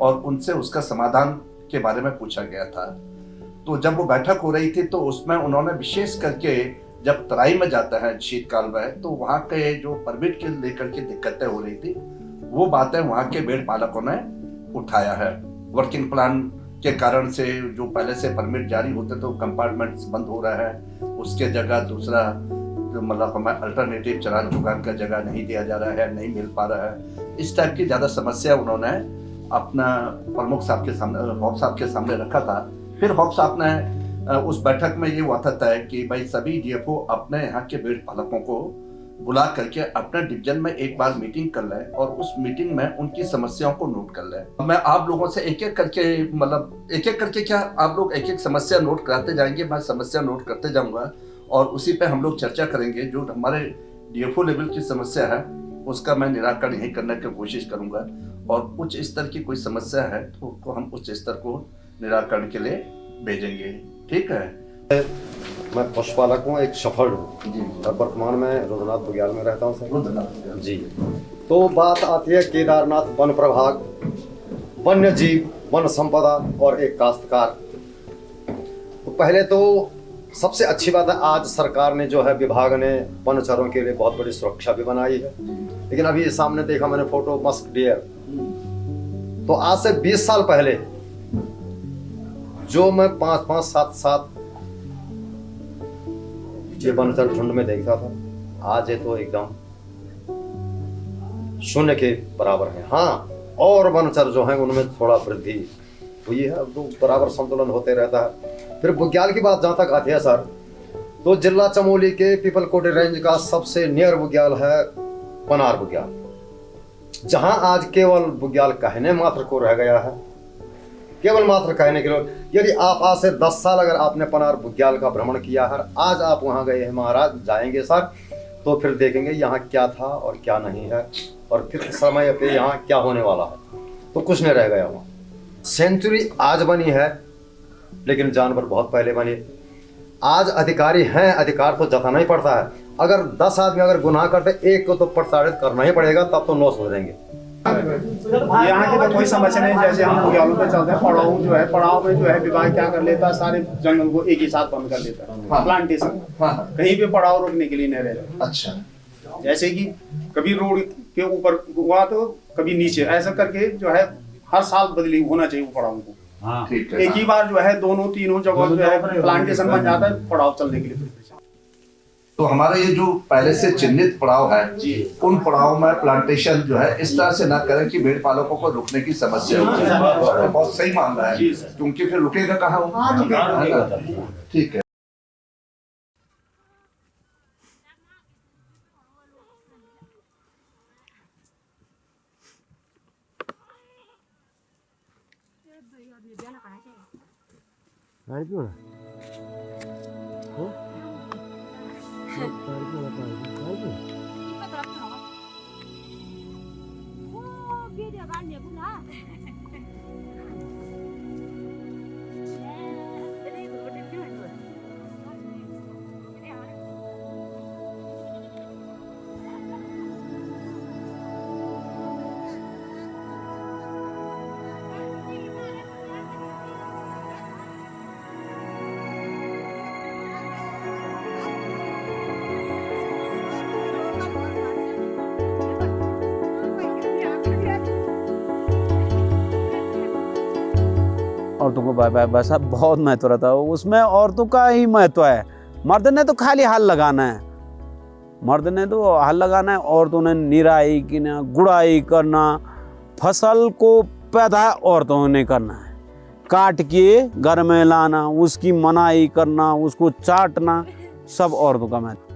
और उनसे उसका समाधान के बारे में पूछा गया था। तो जब वो बैठक हो रही थी तो उसमें उन्होंने विशेष करके, जब तराई में जाता है शीतकाल में, तो वहाँ के जो परमिट के लेकर के दिक्कतें हो रही थी, वो बातें वहाँ के भेड़ पालकों ने उठाया है। वर्किंग प्लान के कारण से जो पहले से परमिट जारी होते तो कंपार्टमेंट्स बंद हो रहा है, उसके जगह दूसरा मतलब हमें अल्टरनेटिव चरान चुगान का जगह नहीं दिया जा रहा है, नहीं मिल पा रहा है। इस टाइप की ज़्यादा समस्या उन्होंने अपना प्रमुख साहब के सामने, हॉप साहब के सामने रखा था। फिर हॉप साहब ने उस बैठक में ये हुआ था तय कि भाई सभी डीएफओ अपने यहाँ के भेड़ पालकों को बुला करके अपने डिवीजन में एक बार मीटिंग कर लें और उस मीटिंग में उनकी समस्याओं को नोट कर लें। मैं आप लोगों से एक एक करके, मतलब एक एक करके क्या, आप लोग एक एक समस्या नोट कराते जाएंगे, मैं समस्या नोट करते जाऊंगा और उसी पे हम लोग चर्चा करेंगे। जो हमारे डीएफओ लेवल की समस्या है उसका मैं निराकरण यही करने की कोशिश करूंगा और उच्च स्तर की कोई समस्या है तो उसको हम उच्च स्तर को निराकरण के लिए भेजेंगे। ठीक है। मैं पशुपालक हूँ, एक शफर्ड हूँ जी, और वर्तमान में रुद्रनाथ बुग्याल में रहता हूँ सर। रुद्रनाथ जी। तो बात आती है केदारनाथ वन प्रभाग, वन्य जीव, वन संपदा और एक काश्तकार। तो पहले तो सबसे अच्छी बात है, आज सरकार ने जो है, विभाग ने वनचरों के लिए बहुत बड़ी सुरक्षा भी बनाई है। लेकिन अभी सामने देखा मैंने फोटो, मस्क डियर, तो आज से 20 साल पहले जो मैं 5-5, 7-7 ये वनचर झुंड में देखता था, आज ये तो एकदम शून्य के बराबर है। हाँ, और वनचर जो है उनमें थोड़ा वृद्धि हुई है, अब तो बराबर संतुलन होते रहता है। फिर बुग्याल की बात जहाँ तक आती है सर, तो जिला चमोली के पीपलकोटी रेंज का सबसे नियर बुग्याल है पनार बुग्याल, जहाँ आज केवल बुग्याल कहने मात्र को रह गया है, केवल मात्र कहने के लिए। यदि आप आज से 10 साल अगर आपने पनार बुग्याल का भ्रमण किया है, आज आप वहाँ गए हैं महाराज, जाएंगे सर, तो फिर देखेंगे यहाँ क्या था और क्या नहीं है, और फिर समय पे यहाँ क्या होने वाला है, तो कुछ नहीं रह गया वहाँ। सेंचुरी आज बनी है लेकिन जानवर बहुत पहले बने। आज अधिकारी हैं, अधिकार तो जताना ही पड़ता है। अगर 10 आदमी अगर गुनाह करते, एक को तो प्रताड़ित करना ही पड़ेगा, तब तो 9 हो जाएंगे। यहाँ की तो कोई समस्या नहीं। जैसे हम बुग्यालों पे चलते हैं, पड़ाव जो है, पड़ाव में जो है विभाग क्या कर लेता है, सारे जंगल को एक ही साथ बंद कर देता है। हाँ। प्लांटेशन, हाँ। कहीं पे पड़ाव रोकने के लिए नहीं रहता। अच्छा, जैसे कि कभी रोड के ऊपर हुआ तो कभी नीचे, ऐसा करके जो है हर साल बदली होना चाहिए वो पड़ाव को। हाँ। एक ही बार जो है 2-3 जगह जो है प्लांटेशन बन जाता है पड़ाव चलने के लिए। तो हमारा ये जो पहले से चिन्हित पड़ाव है, उन पड़ाव में प्लांटेशन जो है इस तरह से ना करें कि भेड़ पालकों को रुकने की समस्या हो। तो बहुत सही मामला है, क्योंकि फिर रुकेगा कहाँ वो। ठीक है। औरतों को वैसा बहुत महत्व रहता है उसमें, औरतों का ही महत्व है। मर्द ने तो खाली हल लगाना है, मर्द ने तो हल लगाना है, औरतों ने निराई करना, गुड़ाई करना, फसल को पैदा है औरतों ने करना है। काट के घर में लाना, उसकी मनाई करना, उसको चाटना, सब औरतों का महत्व।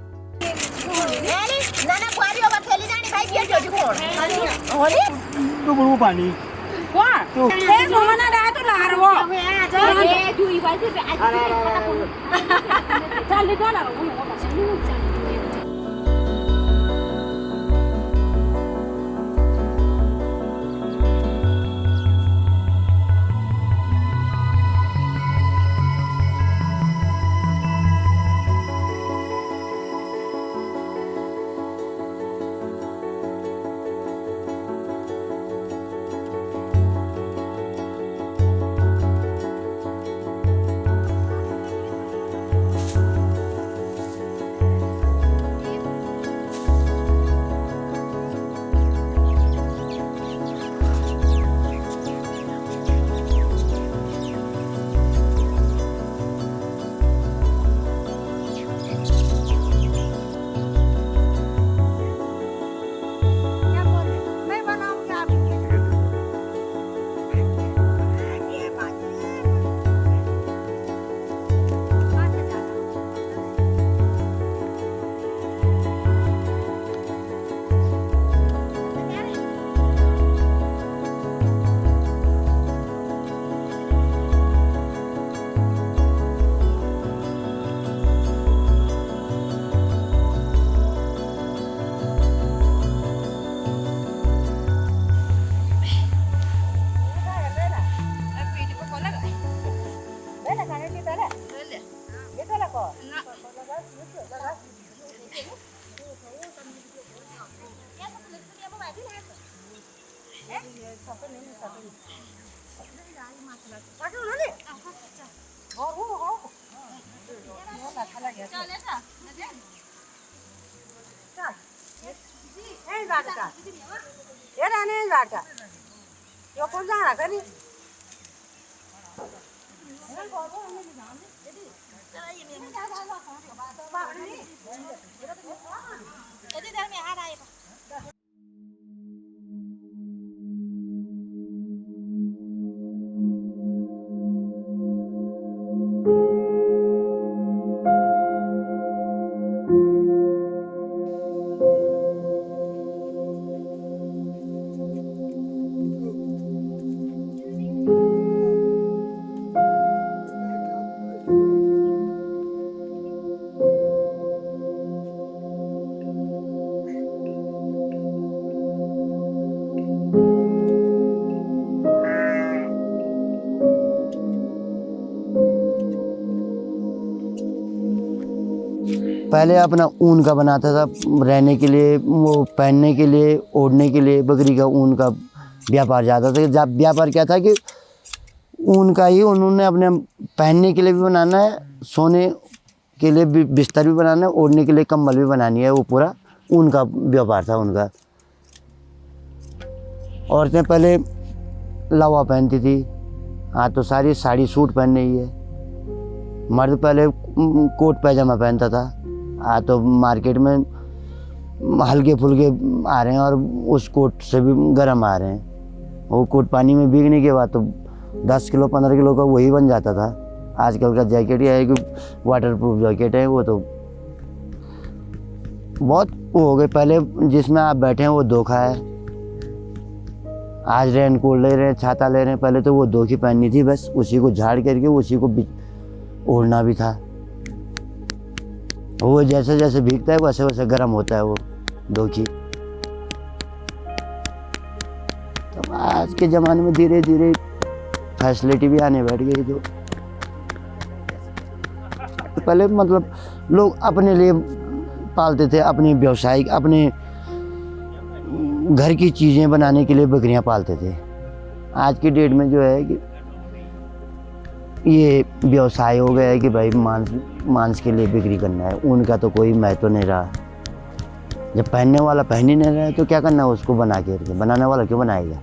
पहले अपना ऊन का बनाता था रहने के लिए, वो पहनने के लिए, ओढ़ने के लिए बकरी का ऊन का व्यापार ज़्यादा था। जब व्यापार क्या था कि ऊन का ही उन्होंने अपने पहनने के लिए भी बनाना है, सोने के लिए भी बिस्तर भी बनाना है, ओढ़ने के लिए कंबल भी बनानी है, वो पूरा ऊन का व्यापार था उनका। औरतें पहले लावा पहनती थी, आज तो सारी साड़ी सूट पहन रही है। मर्द पहले कोट पैजामा पहनता था, आज तो मार्केट में हल्के फुल्के आ रहे हैं और उस कोट से भी गर्म आ रहे हैं। वो कोट पानी में भीगने के बाद तो 10 किलो 15 किलो का वही बन जाता था। आजकल का जैकेट ही है कि वाटर प्रूफ जैकेट है, वो तो बहुत वो हो गए। पहले जिसमें आप बैठे हैं वो धोखा है, आज रेन कोट ले रहे हैं, छाता ले रहे हैं। पहले तो वो धोखी पहननी थी, बस उसी को झाड़ करके उसी को ओढ़ना भी था। वो जैसे जैसे भीगता है वैसे वैसे गर्म होता है वो धोखी। तो आज के ज़माने में धीरे धीरे फैसिलिटी भी आने बैठ गई। तो पहले मतलब लोग अपने लिए पालते थे, अपने व्यवसायिक अपने घर की चीज़ें बनाने के लिए बकरियां पालते थे। आज की डेट में जो है कि ये व्यवसाय हो गया है कि भाई मांस के लिए बिक्री करना है, उनका तो कोई महत्व नहीं रहा। जब पहनने वाला पहन ही नहीं रहा है तो क्या करना है उसको बना के, बनाने वाला क्यों बनाएगा।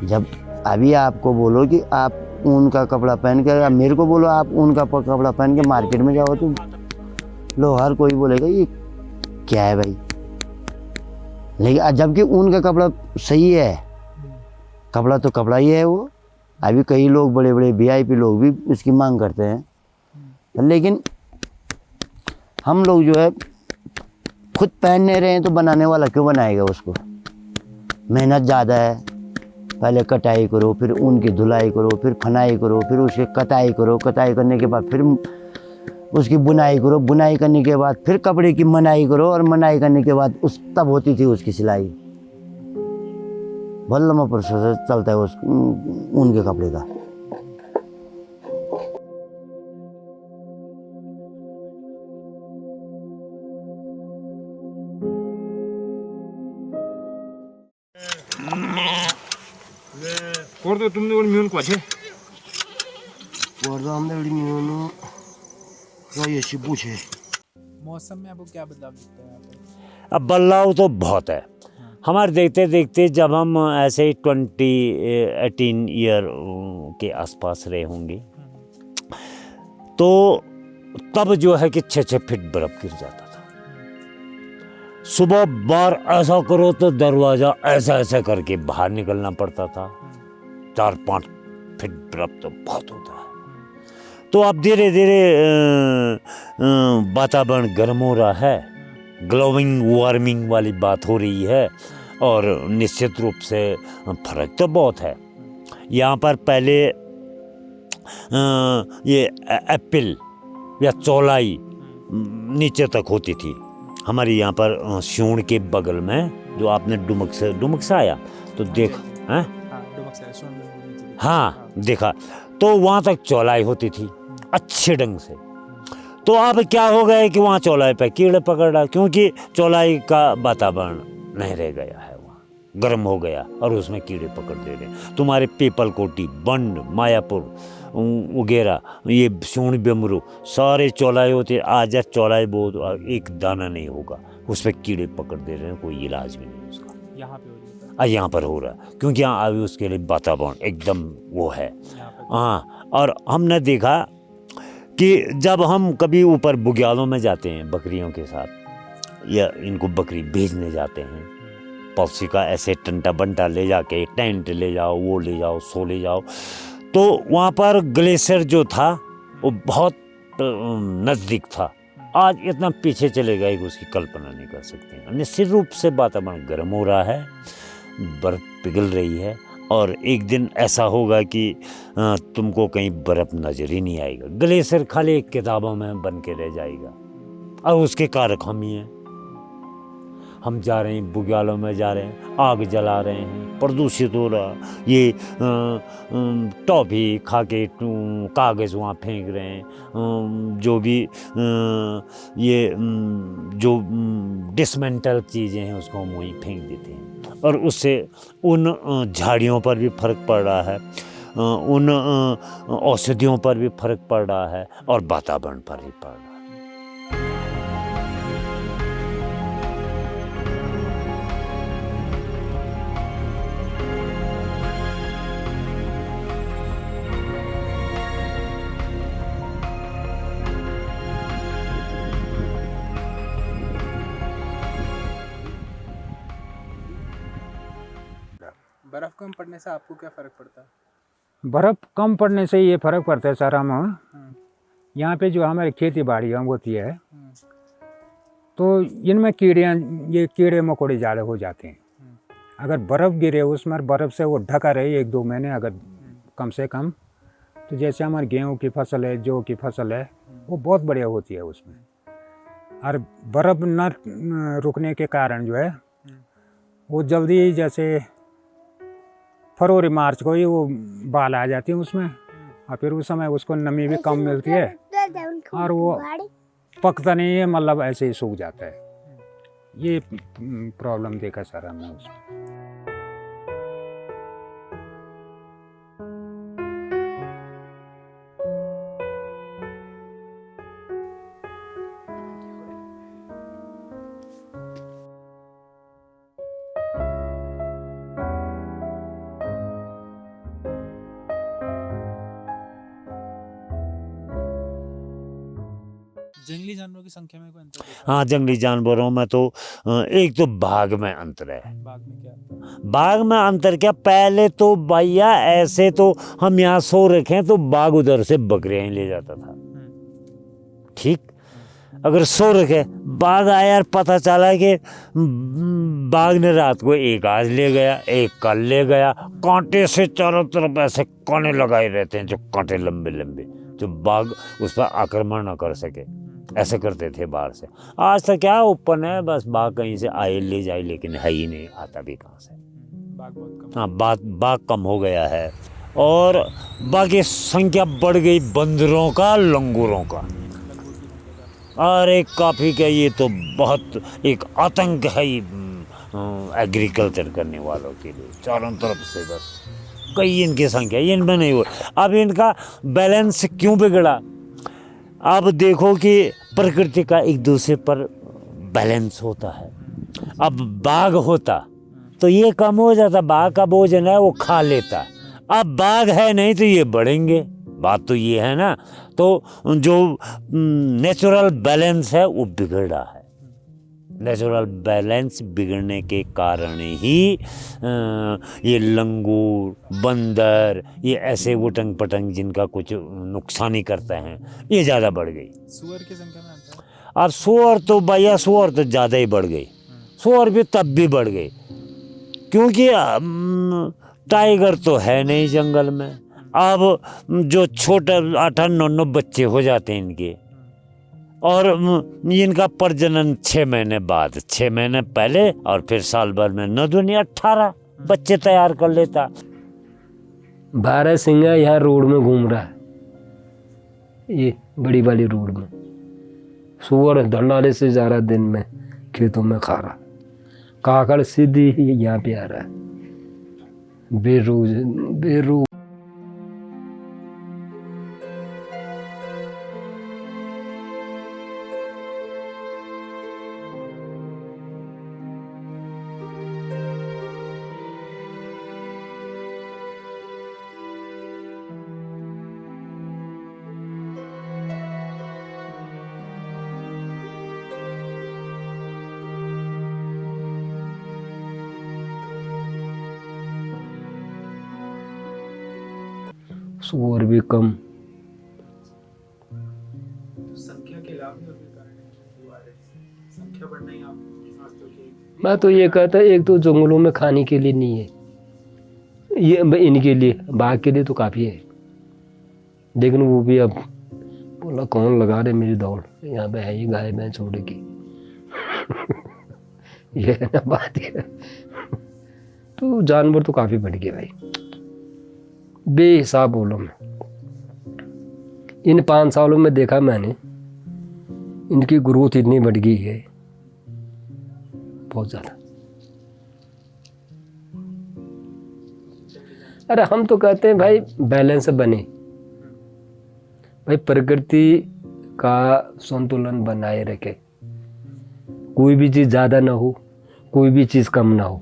जब अभी आपको बोलो कि आप ऊन का कपड़ा पहन के, या मेरे को बोलो आप ऊन का कपड़ा पहन के मार्केट में जाओ तो लो हर कोई बोलेगा ये क्या है भाई। लेकिन जबकि ऊन का कपड़ा सही है, कपड़ा तो कपड़ा ही है वो। अभी कई लोग बड़े बड़े VIP लोग भी इसकी मांग करते हैं, लेकिन हम लोग जो है खुद पहन नहीं रहे हैं तो बनाने वाला क्यों बनाएगा उसको। मेहनत ज़्यादा है, पहले कटाई करो, फिर ऊन की धुलाई करो, फिर फनाई करो, फिर उसकी कताई करो, कताई करने के बाद फिर उसकी बुनाई करो, बुनाई करने के बाद फिर कपड़े की मनाई करो, और मनाई करने के बाद तब होती थी उसकी सिलाई। बहुत लंबा प्रोसेस चलता है उस ऊन के कपड़े का। तो तुमने म्यून को अच्छे हमने म्यून तो ये शिबू छे। मौसम में आपको क्या बदलाव दिखता है यहाँ पे? अब बदलाव तो बहुत है। हमारे देखते देखते जब हम ऐसे 18 ईयर के आसपास रहे होंगे तो तब जो है कि 6-6 फीट बर्फ गिर जाता था। सुबह बार ऐसा करो तो दरवाज़ा ऐसा ऐसा करके बाहर निकलना पड़ता था। 4-5 फीट बर्फ तो बहुत होता है। तो अब धीरे धीरे वातावरण गर्म हो रहा है, ग्लोबल वार्मिंग वाली बात हो रही है, और निश्चित रूप से फर्क तो बहुत है। यहाँ पर पहले ये एप्पल या चौलाई नीचे तक होती थी। हमारे यहाँ पर स्यूण के बगल में जो आपने डुमक से आया तो देख हैं, हाँ देखा, तो वहाँ तक चौलाई होती थी अच्छे ढंग से। तो अब क्या हो गया कि वहाँ चौलाई पे कीड़े पकड़ रहा, क्योंकि चौलाई का वातावरण नहीं रह गया है, वहाँ गर्म हो गया और उसमें कीड़े पकड़ दे रहे हैं। तुम्हारे पीपल कोटी, बंड, मायापुर वगैरह, ये सोन बेमरू सारे चौलाई होते। आज चौलाई बहुत एक दाना नहीं होगा, उस पर कीड़े पकड़ दे रहे हैं, कोई इलाज भी नहीं उसका। यहाँ पे हो रहा है, यहाँ पर हो रहा है, क्योंकि यहाँ अभी उसके लिए वातावरण एकदम वो है। हाँ, और हमने देखा कि जब हम कभी ऊपर बुग्यालों में जाते हैं बकरियों के साथ, या इनको बकरी भेजने जाते हैं, पॉलिसी का ऐसे टंटा बंटा ले जाके, टेंट ले जाओ, वो ले जाओ, सो ले जाओ, तो वहाँ पर ग्लेशियर जो था वो बहुत नज़दीक था। आज इतना पीछे चले गए कि उसकी कल्पना नहीं कर सकते। निश्चित रूप से वातावरण गर्म हो रहा है, बर्फ़ पिघल रही है, और एक दिन ऐसा होगा कि तुमको कहीं बर्फ़ नज़र ही नहीं आएगा। ग्लेशियर खाली किताबों में बन के रह जाएगा, और उसके कारक हम ही हैं। हम जा रहे हैं बुग्यालों में, जा रहे हैं, आग जला रहे हैं, प्रदूषित हो रहा, ये टॉफी खा के कागज़ वहाँ फेंक रहे हैं, जो भी ये जो डिसमेंटल चीज़ें हैं उसको हम वहीं फेंक देते हैं, और उससे उन झाड़ियों पर भी फर्क पड़ रहा है, उन औषधियों पर भी फर्क पड़ रहा है, और वातावरण पर भी पड़ रहा है। बर्फ़ कम पड़ने से आपको क्या फ़र्क पड़ता है? बर्फ़ कम पड़ने से ये फ़र्क पड़ता है सर, हम यहाँ पे जो हमारी खेती बाड़ी होती है तो इनमें ये कीड़े मकोड़े ज़्यादा हो जाते हैं। अगर बर्फ़ गिरे उसमें, बर्फ़ से वो ढका रहे 1-2 महीने अगर कम से कम, तो जैसे हमारी गेहूँ की फसल है, जौ की फसल है, वो बहुत बढ़िया होती है उसमें। और बर्फ़ न रुकने के कारण जो है वो जल्दी, जैसे फरवरी मार्च को ही वो बाल आ जाती है उसमें, और फिर उस समय उसको नमी भी कम मिलती है, और वो पकता नहीं है, मतलब ऐसे ही सूख जाता है। ये प्रॉब्लम देखा सर हमने उसमें। जंगली जानवरों की संख्या में कोई अंतर देखा? हाँ, जंगली जानवरों में तो एक तो बाघ में अंतर है। बाघ में क्या अंतर? बाघ में अंतर क्या, पहले तो भैया ऐसे तो हम यहाँ सो रखे तो बाघ उधर से बकरियां ही ले जाता था, ठीक। अगर सो रखे बाघ आया और पता चला कि बाघ ने रात को एक आज ले गया, एक कल ले गया, कांटे से चारों तरफ ऐसे कांटे लगाए रहते हैं, जो कांटे लंबे लंबे, जो बाघ उस पर आक्रमण न कर सके, ऐसे करते थे बाहर से। आज तक क्या ओपन है, बस बाघ कहीं से आए ले जाए, लेकिन है ही नहीं, आता भी कहाँ से। हाँ, बाघ कम हो गया है, और बाघ की संख्या बढ़ गई, बंदरों का, लंगूरों का। अरे काफ़ी क्या, ये तो बहुत एक आतंक है एग्रीकल्चर करने वालों के लिए, चारों तरफ से बस कई इनकी संख्या, इनमें नहीं हो। अब इनका बैलेंस क्यों बिगड़ा? अब देखो कि प्रकृति का एक दूसरे पर बैलेंस होता है। अब बाघ होता तो ये कम हो जाता, बाघ का भोजन है वो खा लेता। अब बाघ है नहीं तो ये बढ़ेंगे, बात तो ये है ना। तो जो नेचुरल बैलेंस है वो बिगड़ रहा है। नेचुरल बैलेंस बिगड़ने के कारण ही ये लंगूर, बंदर, ये ऐसे उटंग पटंग जिनका कुछ नुकसानी करते हैं, ये ज़्यादा बढ़ गई। सुअर की संख्या में अंतर? अब सुअर तो भैया, सुअर तो ज़्यादा ही बढ़ गई। सुअर भी तब भी बढ़ गई क्योंकि टाइगर तो है नहीं जंगल में। अब जो छोटे 8-9 बच्चे हो जाते हैं इनके, और इनका प्रजनन 6 महीने बाद, 6 महीने पहले, और फिर साल भर में 9 दूनी 18 बच्चे तैयार कर लेता। बारहसिंगा यहाँ रोड में घूम रहा है, ये बड़ी वाली रोड में। सुअर धंडाले से जा रहा, दिन में खेतों में खा रहा। काकड़ सीधी यहाँ पे आ रहा है, बेरोज। सुअर भी कम। संख्या के अलावा भी और भी कारण है, संख्या बढ़ना ही आप समझते हो कि? मैं तो ये कहता है, एक तो जंगलों में खाने के लिए नहीं है, ये इनके लिए, बाघ के लिए तो काफ़ी है, लेकिन वो भी अब बोला कौन लगा रहे मेरी दौड़, यहाँ पे है ही गाय भैंस छोड़ की। ये है ना बात है। तो जानवर तो काफ़ी बढ़ गए भाई, बेहिसाब बोलो। मैं इन 5 सालों में देखा मैंने, इनकी ग्रोथ इतनी बढ़ गई है, बहुत ज़्यादा। अरे हम तो कहते हैं भाई बैलेंस बने, भाई प्रकृति का संतुलन बनाए रखे, कोई भी चीज़ ज़्यादा ना हो, कोई भी चीज़ कम ना हो।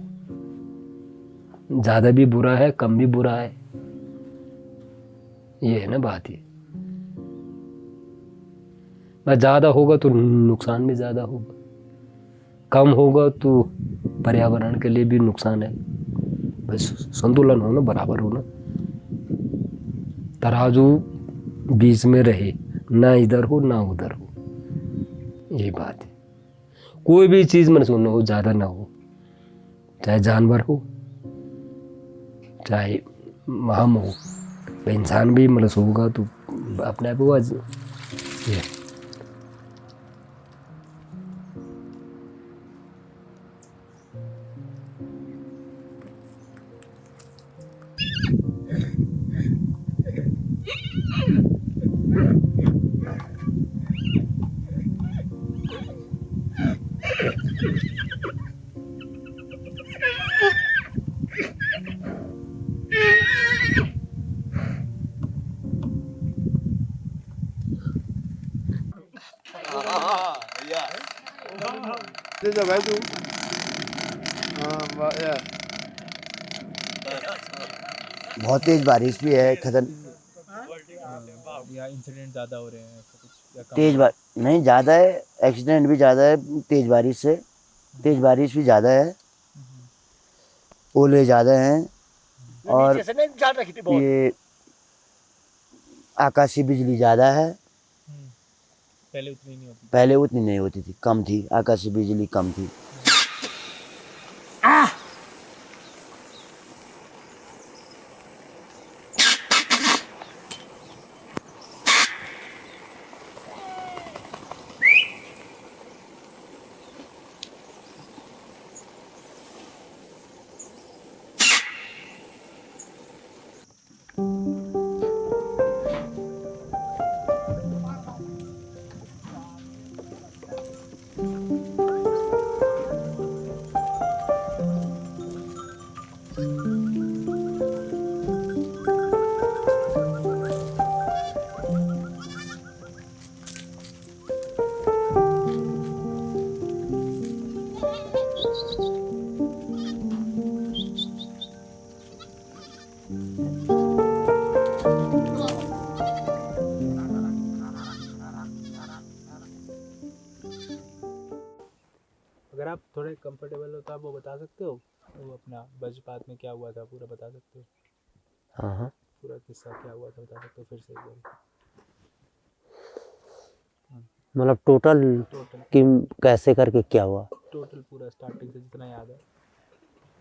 ज़्यादा भी बुरा है, कम भी बुरा है, ये है ना बात। ये ना ज़्यादा होगा तो नुकसान भी ज़्यादा होगा, कम होगा तो पर्यावरण के लिए भी नुकसान है। बस संतुलन हो ना, बराबर हो ना, तराजू बीच में रहे, ना इधर हो ना उधर हो, ये बात है। कोई भी चीज़ में सुनना हो, ज़्यादा ना हो, चाहे जानवर हो चाहे हम हो, इंसान भी मतलब होगा तो अपने आप हुआ। ये बहुत तेज बारिश भी है, खतन या इंसिडेंट ज़्यादा हो रहे हैं, ऐसा कुछ? नहीं ज़्यादा है, एक्सीडेंट भी ज़्यादा है तेज़ बारिश से, तेज़ बारिश भी ज़्यादा है, ओले ज़्यादा हैं और ये आकाशीय बिजली ज़्यादा है। पहले उतनी नहीं होती थी, कम थी, आकाशीय बिजली कम थी। अगर आप थोड़े कंफर्टेबल हो तो आप वो बता सकते हो, वो अपना वज्रपात में क्या हुआ था पूरा बता सकते हो? हाँ पूरा किस्सा क्या हुआ था बता सकते हो फिर से एक बार? मतलब टोटल कि कैसे करके क्या हुआ? टोटल पूरा स्टार्टिंग से जितना याद है।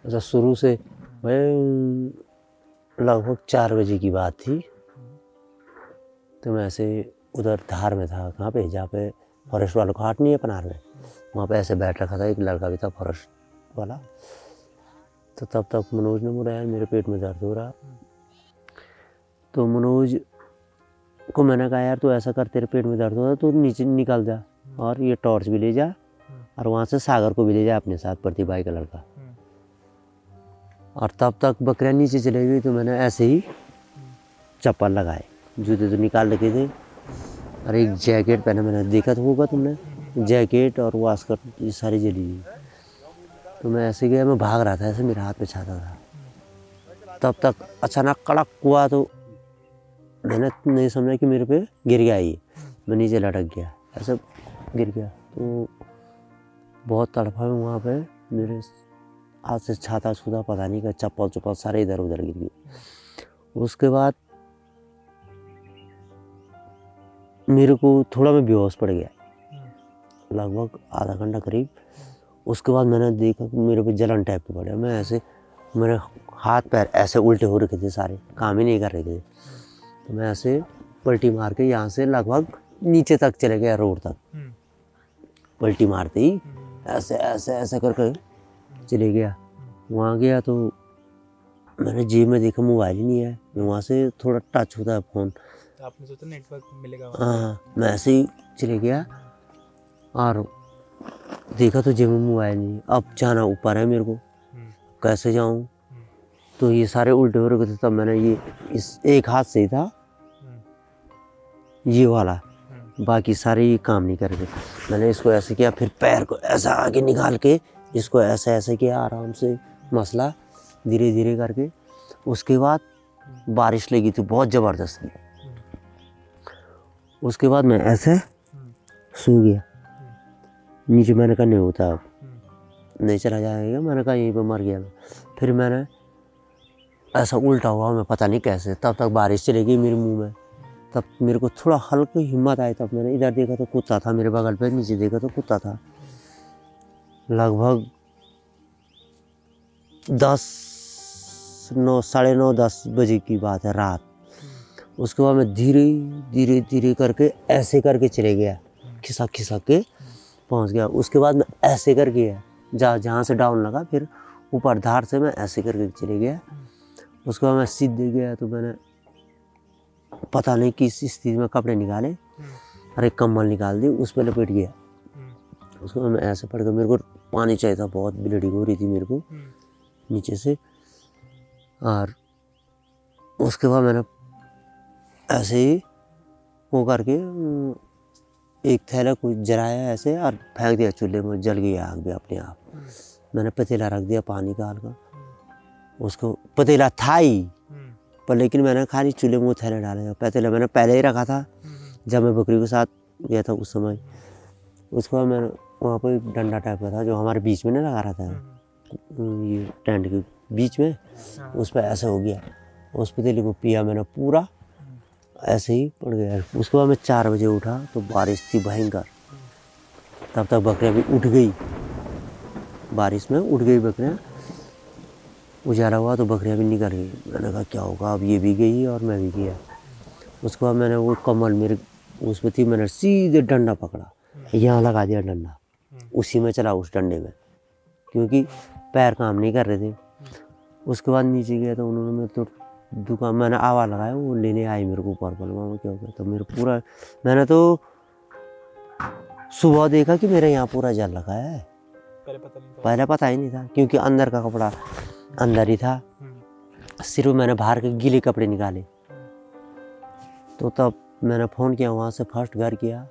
अच्छा, शुरू से मैं लगभग 4 बजे की बात थी, तो मैं ऐसे उधर धार में था, कहाँ पे, जहाँ पे फॉरेस्ट वालों का हाट नहीं है पनार में, वहाँ पे ऐसे बैठ रखा था, एक लड़का भी था फॉरेस्ट वाला। तो तब तक मनोज ने बोला यार मेरे पेट में दर्द हो रहा। तो मनोज को मैंने कहा यार तू ऐसा कर, तेरे पेट में दर्द हो रहा तो नीचे निकल जा और ये टॉर्च भी ले जा और वहाँ से सागर को भी ले जा अपने साथ, प्रतिभाई का लड़का। और तब तक बकरियाँ नीचे चले गई, तो मैंने ऐसे ही चप्पल लगाए, जूते तो निकाल रखे थे और एक जैकेट पहना। मैंने देखा तो होगा तुमने, जैकेट और वास्कर ये सारी जली हुई। तो मैं ऐसे गया, मैं भाग रहा था, ऐसे मेरे हाथ पे छाता था। तब तक अचानक कड़क हुआ, तो मैंने नहीं समझा कि मेरे पे गिर गया ये, मैं नीचे लटक गया, ऐसे गिर गया। तो बहुत तड़फा मैं वहाँ पे, मेरे हाथ से छाता छूता पता नहीं, का चप्पल चप्पल सारे इधर उधर गिर गए। उसके बाद मेरे को थोड़ा मैं बेहोश पड़ गया, लगभग आधा घंटा करीब। उसके बाद मैंने देखा कि मेरे पे जलन टाइप की पड़ा। मैं ऐसे, मेरे हाथ पैर ऐसे उल्टे हो रखे थे, सारे काम ही नहीं कर रहे थे। तो मैं ऐसे पलटी मार के यहाँ से लगभग नीचे तक चले गया, रोड तक। पलटी मारते ही ऐसे ऐसे ऐसे करके चले गया। वहाँ गया तो मैंने जेब में देखा मोबाइल ही नहीं है। मैं वहाँ से थोड़ा टच होता है फ़ोन, तो आपने सोचा नेटवर्क मिलेगा? हाँ, मैं ऐसे ही चले गया और देखा तो जेब में मोबाइल नहीं। अब जाना ऊपर है मेरे को, कैसे जाऊँ? तो ये सारे उल्टे हो रखे थे। तब मैंने ये इस एक हाथ से ही था ये वाला, बाकी सारे ये काम नहीं कर रहे थे। मैंने इसको ऐसे किया, फिर पैर को ऐसा आगे निकाल के इसको ऐसे ऐसे किया, आराम से मसला धीरे धीरे करके। उसके बाद बारिश लगी थी बहुत ज़बरदस्त। उसके बाद मैं ऐसे सो गया नीचे। मैंने कहा नहीं होता, अब नहीं चला जाएगा। मैंने कहा यहीं पे मर गया मैं। फिर मैंने ऐसा उल्टा हुआ, मैं पता नहीं कैसे, तब तक बारिश चली गई मेरे मुंह में। तब मेरे को थोड़ा हल्की हिम्मत आई, तब मैंने इधर देखा तो कुत्ता था मेरे बगल पे, नीचे देखा तो कुत्ता था। लगभग 9, 10 बजे की बात है, रात। उसके बाद मैं धीरे धीरे धीरे करके ऐसे करके चले गया, खिसक खिसक के पहुंच गया। उसके बाद मैं ऐसे कर गया, जहाँ से डाउन लगा, फिर ऊपर धार से मैं ऐसे करके चले गया। उसके बाद मैं सीधे गया, तो मैंने पता नहीं किस स्थिति में कपड़े निकाले और एक कम्बल निकाल दी, उस पर लपेट गया। उसके बाद मैं ऐसे पड़ गया। मेरे को पानी चाहिए था, बहुत ब्लीडिंग हो रही थी मेरे को नीचे से। और उसके बाद मैंने ऐसे ही वो करके एक थैला कुछ जलाया ऐसे और फेंक दिया चूल्हे में, जल गया आग भी अपने आप। मैंने पतीला रख दिया पानी का हल्का, उसको पतीला था ही पर, लेकिन मैंने खाली चूल्हे में वो थैला डाला। पतीला मैंने पहले ही रखा था, जब मैं बकरी के साथ गया था उस समय। उसके बाद मैंने वहाँ पर एक डंडा टाइप का था जो हमारे बीच में नहीं लगा रहा था, ये टेंट के बीच में, उस पर ऐसे हो गया। उस पतीले को पिया मैंने पूरा, ऐसे ही पड़ गया। उसके बाद मैं 4 बजे उठा तो बारिश थी भयंकर। तब तक बकरियाँ भी उठ गई, बारिश में उठ गई बकरियाँ। उजाला हुआ तो बकरियाँ भी निकल गई। मैंने कहा क्या होगा, अब ये भी गई और मैं भी गया। उसके बाद मैंने वो कमल मेरे उस पर थी, मैंने सीधे डंडा पकड़ा, यहाँ लगा दिया डंडा, उसी में चला उस डंडे में, क्योंकि पैर काम नहीं कर रहे थे। उसके बाद नीचे गया तो उन्होंने मेरे तो दुकान, मैंने आवाज़ लगाया, वो लेने आई मेरे को ऊपर पर। मामा क्या हो गया, तो मेरे पूरा, मैंने तो सुबह देखा कि मेरे यहाँ पूरा जल लगा है। पहले पता ही नहीं था, क्योंकि अंदर का कपड़ा अंदर ही था, सिर्फ मैंने बाहर के गीले कपड़े निकाले। तो तब मैंने फ़ोन किया, वहाँ से फर्स्ट घर किया,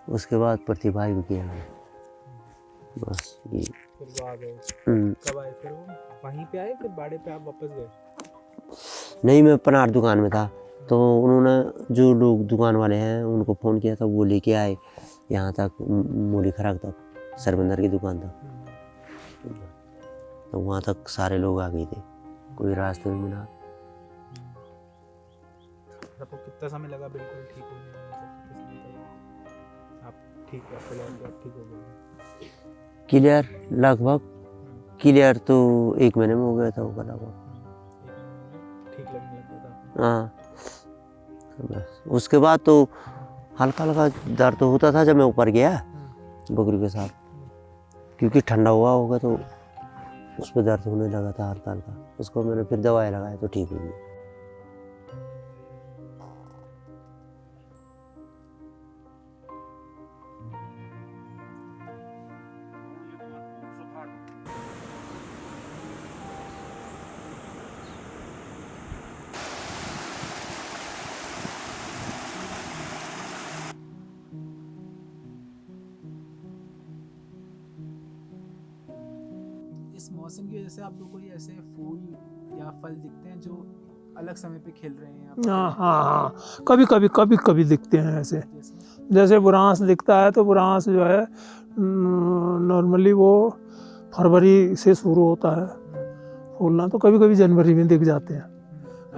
उसके बाद प्रतिभा को किया, बस ये। फिर वो आ गए। कब आए फिर वो? वहीं पे आए फिर बाड़े पे आप वापस गए? नहीं, मैं पनार दुकान में था, तो उन्होंने जो लोग दुकान वाले हैं उनको फ़ोन किया था, वो लेके आए यहाँ तक, मूली खराक तक, सरबंदर की दुकान तक। तो वहाँ तक सारे लोग आ गए थे, कोई रास्ते में मिला। आपको कितना समय लगा बिल्कुल ठीक होने में? आप ठीक हो गए? क्लियर लगभग, क्लियर तो 1 महीने में हो गया था वो लगभग। ठीक लगने लगा था? हाँ, बस उसके बाद तो हल्का हल्का दर्द तो होता था जब मैं ऊपर गया बकरी के साथ, क्योंकि ठंडा हुआ होगा तो उस पर दर्द होने लगा था हल्का हल्का। उसको मैंने फिर दवाई लगाई तो ठीक हो गई। इस मौसम की वजह से आप लोग को ऐसे फूल या फल दिखते हैं जो अलग समय पे खिल रहे हैं? हाँ, कभी कभी दिखते हैं ऐसे। जैसे बुरांस दिखता है तो बुरांस जो है नॉर्मली वो फरवरी से शुरू होता है फूलना, तो कभी कभी जनवरी में दिख जाते हैं,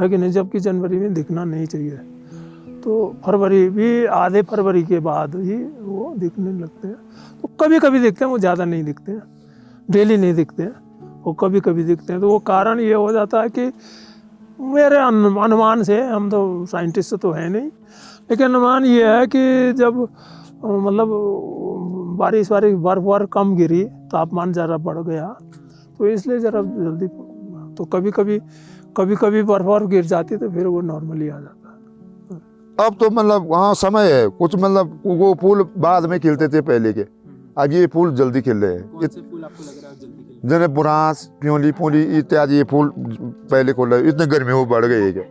है कि नहीं? जबकि जनवरी में दिखना नहीं चाहिए, तो फरवरी भी, आधे फरवरी के बाद ही वो दिखने लगते हैं। तो कभी कभी दिखते हैं, वो ज़्यादा नहीं दिखते हैं, डेली नहीं दिखते हैं, वो कभी कभी दिखते हैं। तो वो कारण ये हो जाता है कि मेरे अनुमान से, हम तो साइंटिस्ट तो है नहीं, लेकिन अनुमान ये है कि जब मतलब बारिश बर्फ कम गिरी, तापमान ज़रा बढ़ गया, तो इसलिए ज़रा जल्दी, तो कभी कभी बर्फ गिर जाती तो फिर वो नॉर्मली आ जाता है। अब तो मतलब वहाँ समय है कुछ, मतलब वो फूल बाद में खिलते थे पहले के, आज ये फूल जल्दी खिल रहे हैं। कौन से फूल आपको लग रहा है जल्दी खिल? जैसे बुरांस, प्योली पूली इत्यादि ये फूल पहले खिल रहे हैं। इतने गर्मी वो बढ़ गई है क्या?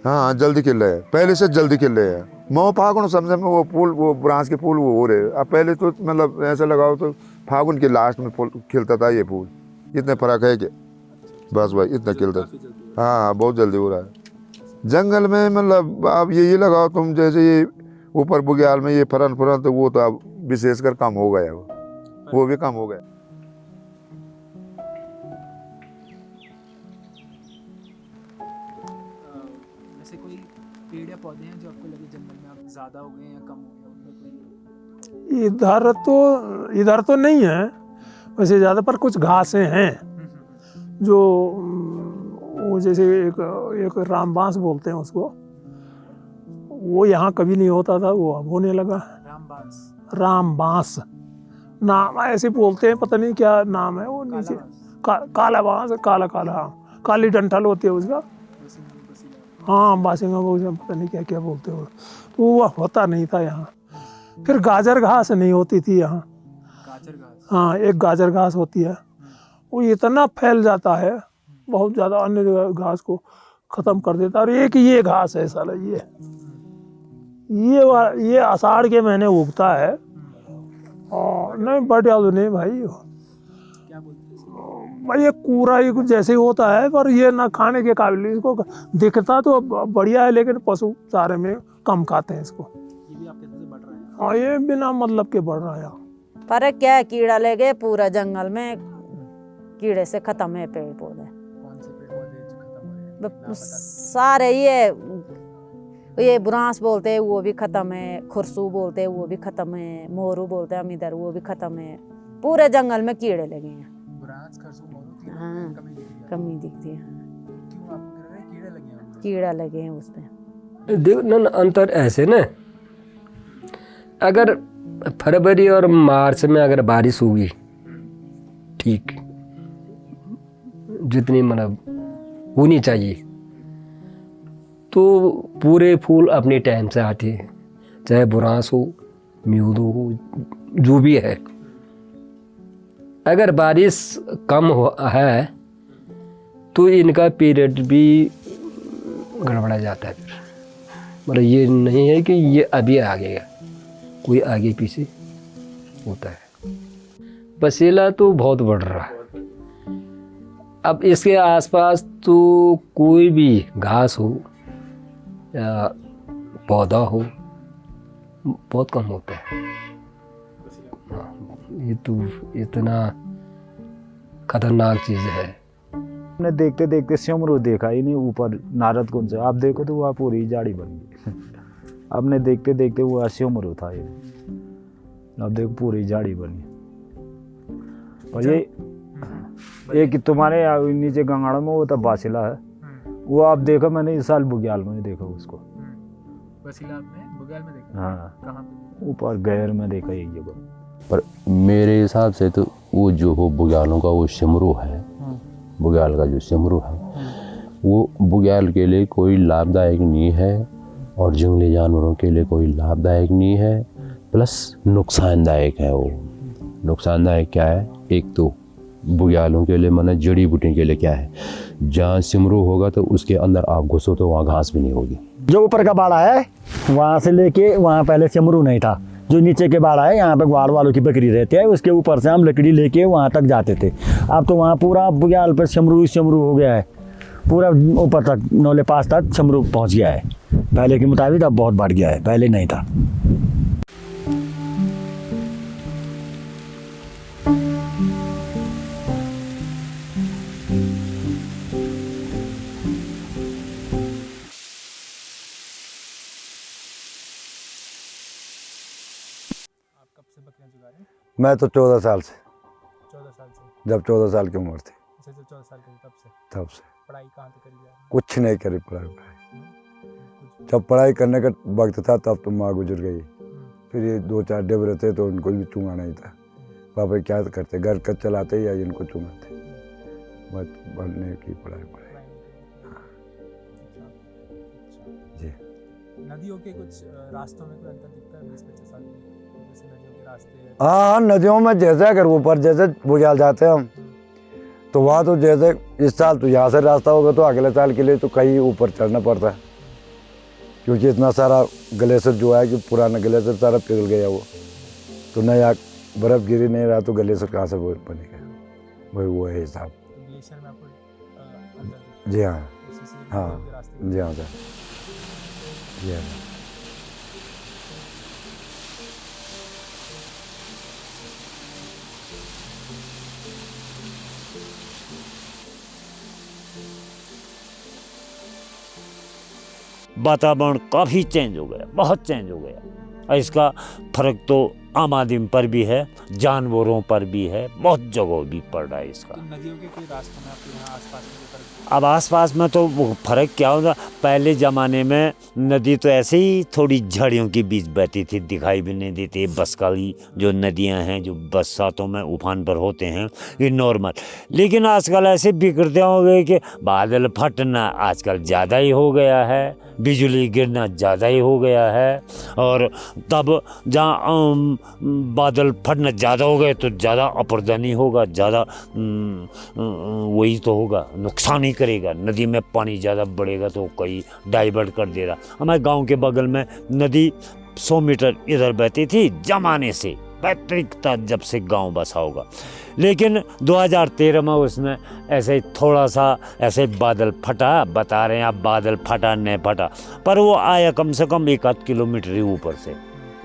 हाँ, जल्दी खिल रहे हैं, पहले से जल्दी खिल रहे हैं। मऊ फागुन समझे में वो फूल, वो बुरांस के फूल वो हो रहे हैं। अब पहले तो मतलब ऐसा लगाओ तो फागुन के लास्ट में फूल खिलता था ये फूल। इतने फर्क है कि बस भाई इतना खिलता। हाँ, बहुत जल्दी हो रहा है। जंगल में मतलब आप ये लगाओ तुम, जैसे ये ऊपर बुग्याल में ये फरन तो वो तो अब विशेषकर कम हो गया, वो भी कम हो गया। वैसे कोई पेड़ या पौधे हैं जो आपको लगे जंगल में आप ज़्यादा हो गए या कम हो गए, उनमें कोई? इधर तो नहीं है वैसे ज़्यादा, पर कुछ घासें हैं जो वो जैसे एक रामबांस बोलते हैं उसको, वो यहाँ कभी नहीं होता था, वो अब होने लगा। रामबांस नाम ऐसे बोलते हैं, पता नहीं क्या नाम है वो। नीचे काला बांस, काला काली डंठल होती है उसका। हाँ, बासिंगा पता नहीं क्या क्या बोलते हो, तो वो होता नहीं था यहाँ। फिर गाजर घास नहीं होती थी यहाँ। हाँ, एक गाजर घास होती है, वो इतना फैल जाता है बहुत ज़्यादा, अन्य घास को ख़त्म कर देता है। और एक ये घास है साला, ये आषाढ़ के महीने उगता है। और नहीं बट याद नहीं भाई, भाई ये कूड़ा ही कुछ जैसे ही होता है, पर ये ना खाने के काबिल। इसको दिखता तो बढ़िया है, लेकिन पशु चारे में कम खाते हैं इसको। ये भी आपके हाँ ये बिना मतलब के बढ़ रहा है। पर क्या कीड़ा ले गए पूरा जंगल में, कीड़े से खत्म है पेड़ पौधे सारे। ये बुरांस बोलते हैं वो भी खत्म है, खुरसू बोलते हैं वो भी खत्म है, मोरू बोलते हैं हम इधर वो भी खत्म है। पूरे जंगल में कीड़े लगे हैं। बुरांस, खरसू, मोरू, हाँ कमी दिखती है। क्यों आपको कह रहे हैं कीड़े लगे हैं? कीड़ा लगे हैं उसपे। देखो ना अंतर ऐसे ना, अगर फरवरी और मार्च में अगर बारिश होगी ठीक जितनी मतलब होनी चाहिए, तो पूरे फूल अपने टाइम से आते हैं, चाहे बुरांस हो, म्यूदो हो, जो भी है। अगर बारिश कम है तो इनका पीरियड भी गड़बड़ा जाता है। फिर मतलब ये नहीं है कि ये अभी आगेगा, कोई आगे पीछे होता है। पसीला तो बहुत बढ़ रहा है। अब इसके आसपास तो कोई भी घास हो या पौधा हो बहुत कम होता है। ये तो इतना खतरनाक चीज़ है। हमने देखते देखते सिमरू देखा ही नहीं ऊपर नारद कुंज से। आप देखो तो वहाँ पूरी झाड़ी बन गई। हमने देखते देखते वो सिमरू था ये, अब देखो पूरी झाड़ी बनी। और ये एक तुम्हारे नीचे गंगाड़ा में वो तो बासिला है, वो आप देखो, मैंने इस साल बुग्याल में देखा उसको। बसीला आपने बुग्याल में देखा? हाँ, कहाँ पे? ऊपर गैर में देखा एक जगह। पर मेरे हिसाब से तो वो जो हो बुग्यालों का वो सिमरू है, बुग्याल का जो सिमरू है वो बुग्याल के लिए कोई लाभदायक नहीं है और जंगली जानवरों के लिए कोई लाभदायक नहीं है, प्लस नुकसानदायक है। वो नुकसानदायक क्या है, एक तो बुग्यालों के लिए माना जड़ी बूटी के लिए क्या है, जहाँ सिमरू होगा तो उसके अंदर आप घुसो तो वहाँ घास भी नहीं होगी। जो ऊपर का बाड़ा है वहाँ से लेके वहाँ पहले सिमरू नहीं था, जो नीचे के बाड़ा है यहाँ पे ग्वाड़ वालों की बकरी रहती है, उसके ऊपर से हम लकड़ी लेके वहाँ तक जाते थे। अब तो वहाँ पूरा बुग्याल पर सिमरू हो गया है, पूरा ऊपर तक नौले पास तक सिमरू पहुँच गया है। पहले के मुताबिक अब बहुत बढ़ गया है, पहले नहीं था। मैं तो 14 साल से। 14 साल से? जब 14 साल की उम्र थी। अच्छा, जब 14 साल की तब से? तब से। पढ़ाई कहाँ तक करी है? कुछ नहीं करी पढ़ाई। जब पढ़ाई करने का वक्त था तब तो माँ गुजर गई। फिर ये 2-4 डेबरे थे तो उनको भी चूंगा नहीं था। पापा क्या करते, घर का चलाते या इनको चूंगाते। बस पढ़ने की पढ़ाई। जी। नदियों के कुछ रास्तों में कोई अंतर दिखता है 20-25 साल में? जैसे नदियों के रास्ते। हाँ, नदियों में जैसे अगर ऊपर जैसे बुग्याल जाते हैं हम तो वहाँ तो जैसे इस साल तो यहाँ से रास्ता होगा तो अगले साल के लिए तो कहीं ऊपर चढ़ना पड़ता है, क्योंकि इतना सारा ग्लेशियर जो है कि पुराना ग्लेशियर सारा पिघल गया वो, तो नया बर्फ़ गिरी नहीं रहा तो ग्लेशियर कहाँ से बनेगा, वही वो है हिसाब। जी हाँ, हाँ जी हाँ सर, जी हाँ। वातावरण काफ़ी चेंज हो गया, बहुत चेंज हो गया। और इसका फर्क तो आम आदमी पर भी है, जानवरों पर भी है, बहुत जगह भी पड़ रहा है इसका। तो नदियों के कोई रास्तों में आपके यहाँ आसपास में कोई फर्क? अब आसपास में तो वो फर्क क्या होगा, पहले ज़माने में नदी तो ऐसे ही थोड़ी झाड़ियों के बीच बहती थी, दिखाई भी नहीं देती। बरसाती जो नदियां हैं जो बरसातों में उफान पर होते हैं ये नॉर्मल, लेकिन आजकल ऐसे बिगड़ते हो गए कि बादल फटना आजकल ज़्यादा ही हो गया है, बिजली गिरना ज़्यादा ही हो गया है। और तब जहाँ बादल फटना ज़्यादा हो गए तो ज़्यादा अपर्दनी होगा, ज़्यादा वही तो होगा, नुकसान ही करेगा। नदी में पानी ज़्यादा बढ़ेगा तो कहीं डाइवर्ट कर दे रहा। हमारे गांव के बगल में नदी 100 मीटर इधर बहती थी ज़माने से, पैतृक था जब से गांव बसा होगा, लेकिन 2013 में उसमें ऐसे थोड़ा सा ऐसे बादल फटा, बता रहे हैं आप बादल फटा नहीं फटा, पर वो आया कम से कम 1-8 किलोमीटर ही ऊपर से,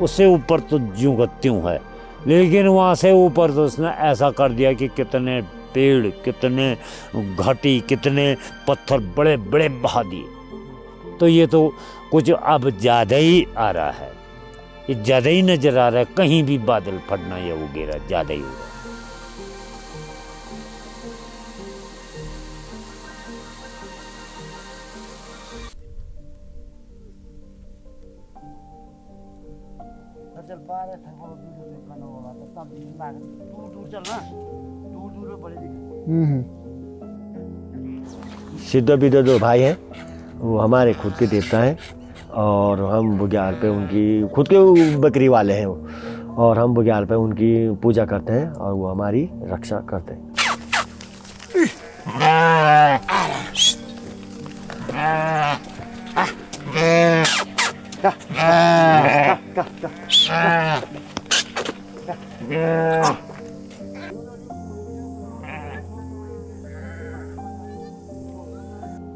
उससे ऊपर तो ज्यों का त्यों है, लेकिन वहाँ से ऊपर तो उसने ऐसा कर दिया कि कितने पेड़, कितने घाटी, कितने पत्थर बड़े बड़े बहा दिए। तो ये तो कुछ अब ज़्यादा ही आ रहा है, ये ज़्यादा ही नज़र आ रहा है, कहीं भी बादल फटना या वगैरह ज़्यादा ही हो रहा है। चल पा रहे थे वो वीडियो से बना हुआ था तब दूर दूर चलना, दूर दूर में बड़े दिखे। सिद्ध बिद्ध जो भाई हैं वो हमारे खुद के देवता हैं और हम बुग्याल पे उनकी खुद के बकरी वाले हैं वो, और हम बुग्याल पे उनकी पूजा करते हैं और वो हमारी रक्षा करते हैं।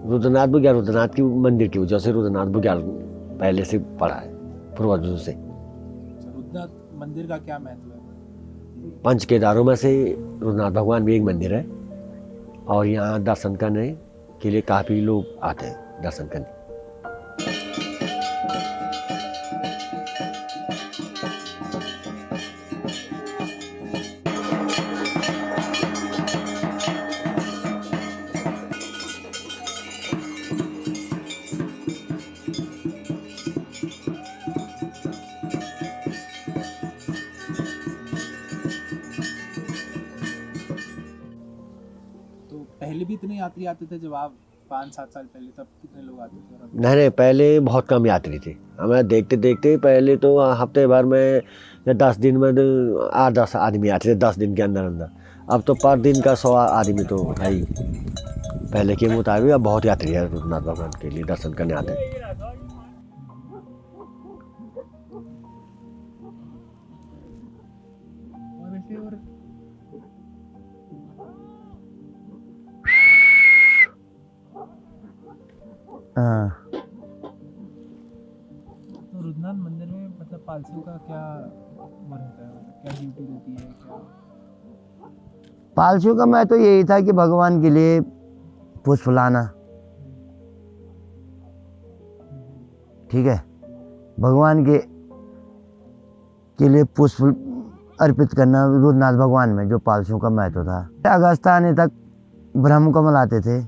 रुद्रनाथ बुग्याल, रुद्रनाथ की मंदिर की वजह से रुद्रनाथ बुग्याल पहले से पड़ा है पूर्वजों से। रुद्रनाथ मंदिर का क्या महत्व है? पंच केदारों में से रुद्रनाथ भगवान भी एक मंदिर है और यहाँ दर्शन करने के लिए काफ़ी लोग आते हैं दर्शन करने। पहले भी इतने यात्री आते थे जब आप 5-7 साल पहले, तब कितने लोग आते थे? नहीं, पहले बहुत कम यात्री थे। हमें देखते देखते पहले तो हफ्ते भर में या 10 दिन में 8-10 आदमी आते थे 10 दिन के अंदर अंदर। अब तो पर दिन का 100 आदमी तो भाई पहले के मुताबिक अब बहुत यात्री है रुद्रनाथ भगवान के लिए दर्शन करने आते हैं। तो रुद्रनाथ मंदिर में मतलब पालसियों का क्या वो रहता है, क्या ड्यूटी रहती है क्या? पालसियों का मैं तो यही था कि भगवान के लिए पुष्प लाना, ठीक है, भगवान के लिए पुष्प अर्पित करना रुद्रनाथ भगवान में जो पालसियों का महत्व था। अगस्त आने तक ब्रह्म कमल आते थे,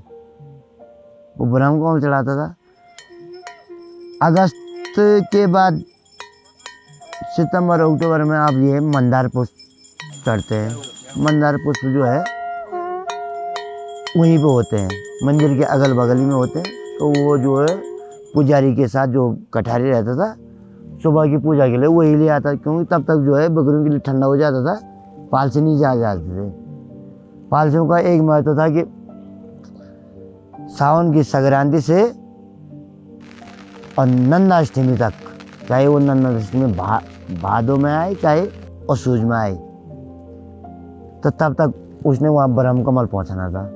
वो ब्रह्म कमल चढ़ाता था। अगस्त के बाद सितंबर अक्टूबर में आप ये मंदार पुष्प चढ़ते हैं। मंदार पुष्प जो है वहीं पे होते हैं, मंदिर के अगल बगल में होते हैं। तो वो जो है पुजारी के साथ जो कठारी रहता था सुबह की पूजा के लिए वही ले आता, क्योंकि तब तक जो है बकरियों के लिए ठंडा हो जाता था, पालसी नहीं जाते थे। पालसियों का एक महत्व था कि सावन की संक्रांति से और नंदाष्टमी तक, चाहे वो नंदाष्टमी भादों में आए चाहे असुज में आए, तो तब तक उसने वहाँ ब्रह्म कमल पहुँचाना था।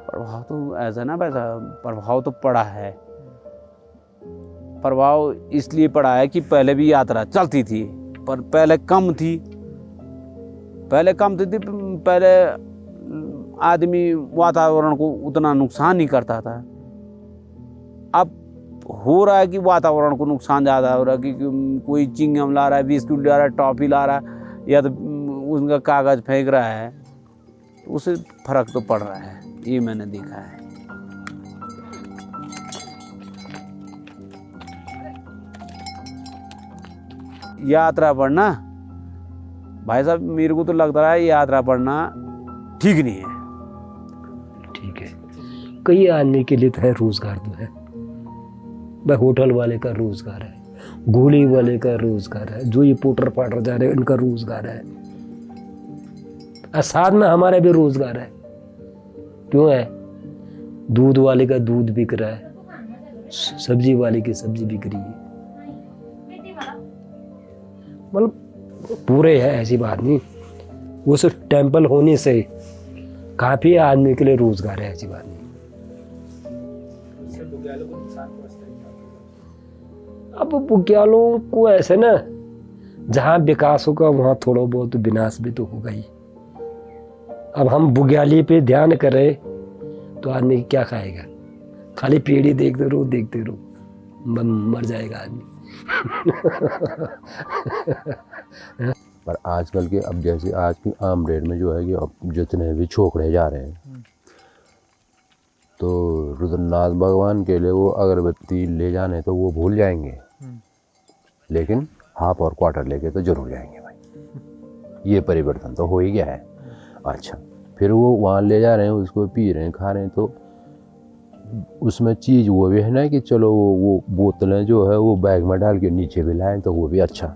प्रभाव तो ऐसा ना वैसा प्रभाव तो पड़ा है। प्रभाव इसलिए पड़ा है कि पहले भी यात्रा चलती थी, पर पहले कम थी। पहले आदमी वातावरण को उतना नुकसान नहीं करता था। अब हो रहा है कि वातावरण को नुकसान ज़्यादा हो रहा है कि कोई चिंगम ला रहा है, बिस्कुट ला रहा है, टॉफी ला रहा है, या तो उनका कागज़ फेंक रहा है, उससे फर्क तो पड़ रहा है, ये मैंने देखा है। यात्रा पढ़ना भाई साहब, मेरे को तो लगता है यात्रा पढ़ना ठीक नहीं है। ठीक है, कई आदमी के लिए तो है रोजगार, तो है भाई, होटल वाले का रोजगार है, गोली वाले का रोजगार है, जो ये पोटर पाटर जा रहे हैं इनका रोजगार है, और साथ में हमारा भी रोजगार है। क्यों है? दूध वाले का दूध बिक रहा है, सब्जी वाले की सब्जी बिक रही है। मतलब पूरे है, ऐसी बात नहीं। उस टेम्पल होने से काफ़ी आदमी के लिए रोजगार है, ऐसी बात नहीं। अब बुग्यालों को ऐसे ना, जहाँ विकास होगा वहाँ थोड़ा बहुत विनाश भी तो होगा ही। अब हम बुग्याली पे ध्यान करें तो आदमी क्या खाएगा? खाली पेड़ ही देखते रहो मर जाएगा आदमी। पर आजकल के अब जैसे आज की आम रेट में जो है कि अब जितने भी छोकरे जा रहे हैं तो रुद्रनाथ भगवान के लिए वो अगरबत्ती ले जाने तो वो भूल जाएंगे, लेकिन हाफ और क्वार्टर लेके तो जरूर जाएंगे भाई। ये परिवर्तन तो हो ही गया है। अच्छा, फिर वो वहाँ ले जा रहे हैं, उसको पी रहे हैं, खा रहे हैं, तो उसमें चीज़ वो भी है ना कि चलो वो बोतलें जो है वो बैग में डाल के नीचे भी लाएं तो वो भी अच्छा,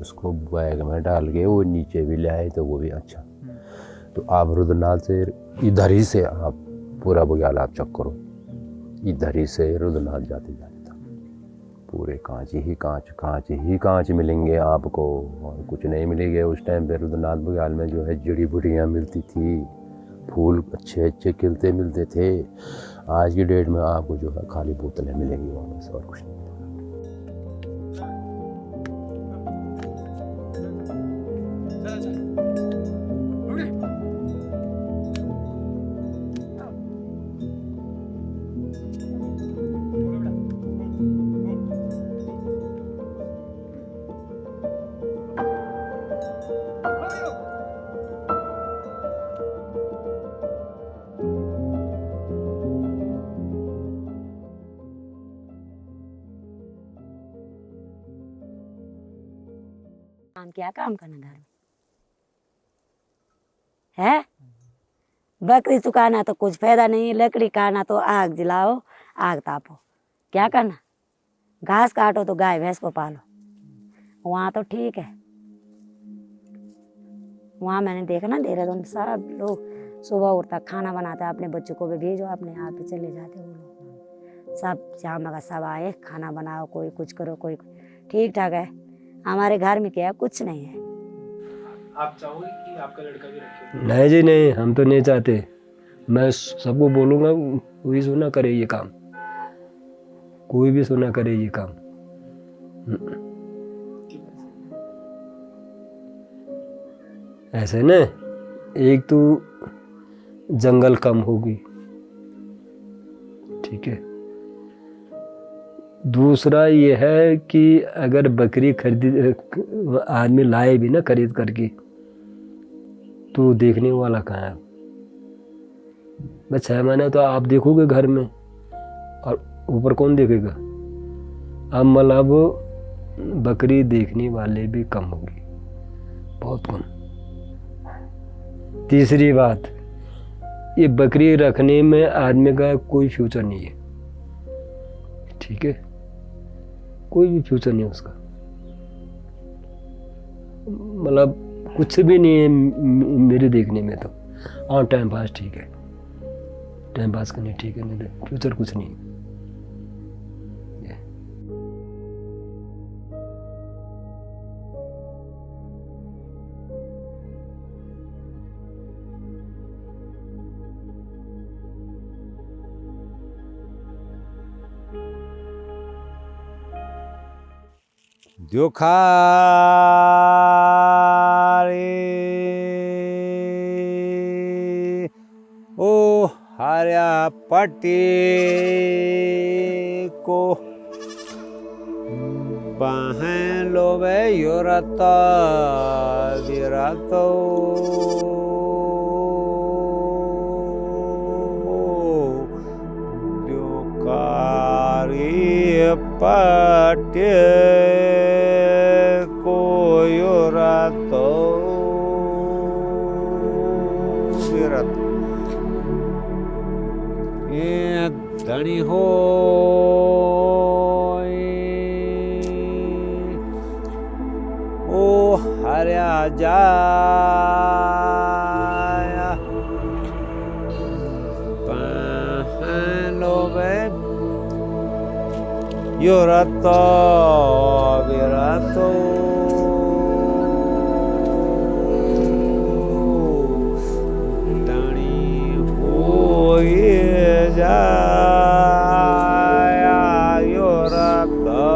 उसको बैग में डाल के वो नीचे भी ले आए तो वो भी अच्छा। तो आप रुद्रनाथ से इधर ही से आप पूरा बुग्याल आप चेक करो, इधर ही से रुद्रनाथ जाते जाते पूरे कांच ही कांच मिलेंगे आपको, और कुछ नहीं मिलेंगे। उस टाइम पे रुद्रनाथ बुग्याल में जो है जड़ी बूटियाँ मिलती थी, फूल अच्छे अच्छे खिलते मिलते थे। आज की डेट में आपको जो है खाली बोतलें मिलेंगी वहाँ से, और कुछ नहीं। काम क्या काम करना घर में है? बकरी चुकाना तो कुछ फायदा नहीं, लकड़ी काटना तो आग जलाओ, आग तापो, क्या करना? घास काटो तो गाय भैंस को पालो। वहाँ तो ठीक है, वहाँ मैंने देखा ना देहरादून सब लोग सुबह उठता खाना बनाते, अपने बच्चों को भी भेजो, अपने आप भी चले जाते वो लोग सब, शाम का सब आए खाना बनाओ, कोई कुछ करो, कोई ठीक ठाक है। हमारे घर में क्या कुछ नहीं है। आप चाहोगे कि आपका लड़का भी रखे? नहीं जी नहीं, हम तो नहीं चाहते। मैं सबको बोलूँगा वही सुना करे ये काम, कोई भी सुना करे ये काम। ऐसे ना, एक तो जंगल कम होगी, ठीक है। दूसरा ये है कि अगर बकरी खरीद आदमी लाए भी ना खरीद करके, तो देखने वाला कहाँ है? बस 6 महीने तो आप देखोगे घर में, और ऊपर कौन देखेगा? अब मतलब बकरी देखने वाले भी कम होगी, बहुत कम। तीसरी बात, ये बकरी रखने में आदमी का कोई फ्यूचर नहीं है, ठीक है, कोई भी फ्यूचर नहीं है उसका, मतलब कुछ भी नहीं है मेरे देखने में तो। हाँ टाइम पास ठीक है, टाइम पास करने ठीक है, नहीं तो फ्यूचर कुछ नहीं। जोखा ओ हरिया पट्टी को बहन लोवे योरता विरतो जोकारी पट्टी को योरतो विरतो ये धनी हो ओ हरिया जाया पहन लो बे योरतो विरतो धनी हो जाया योरतो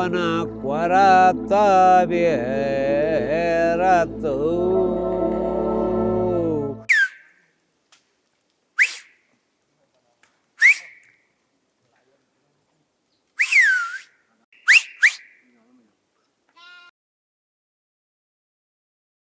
Wana kwarata berato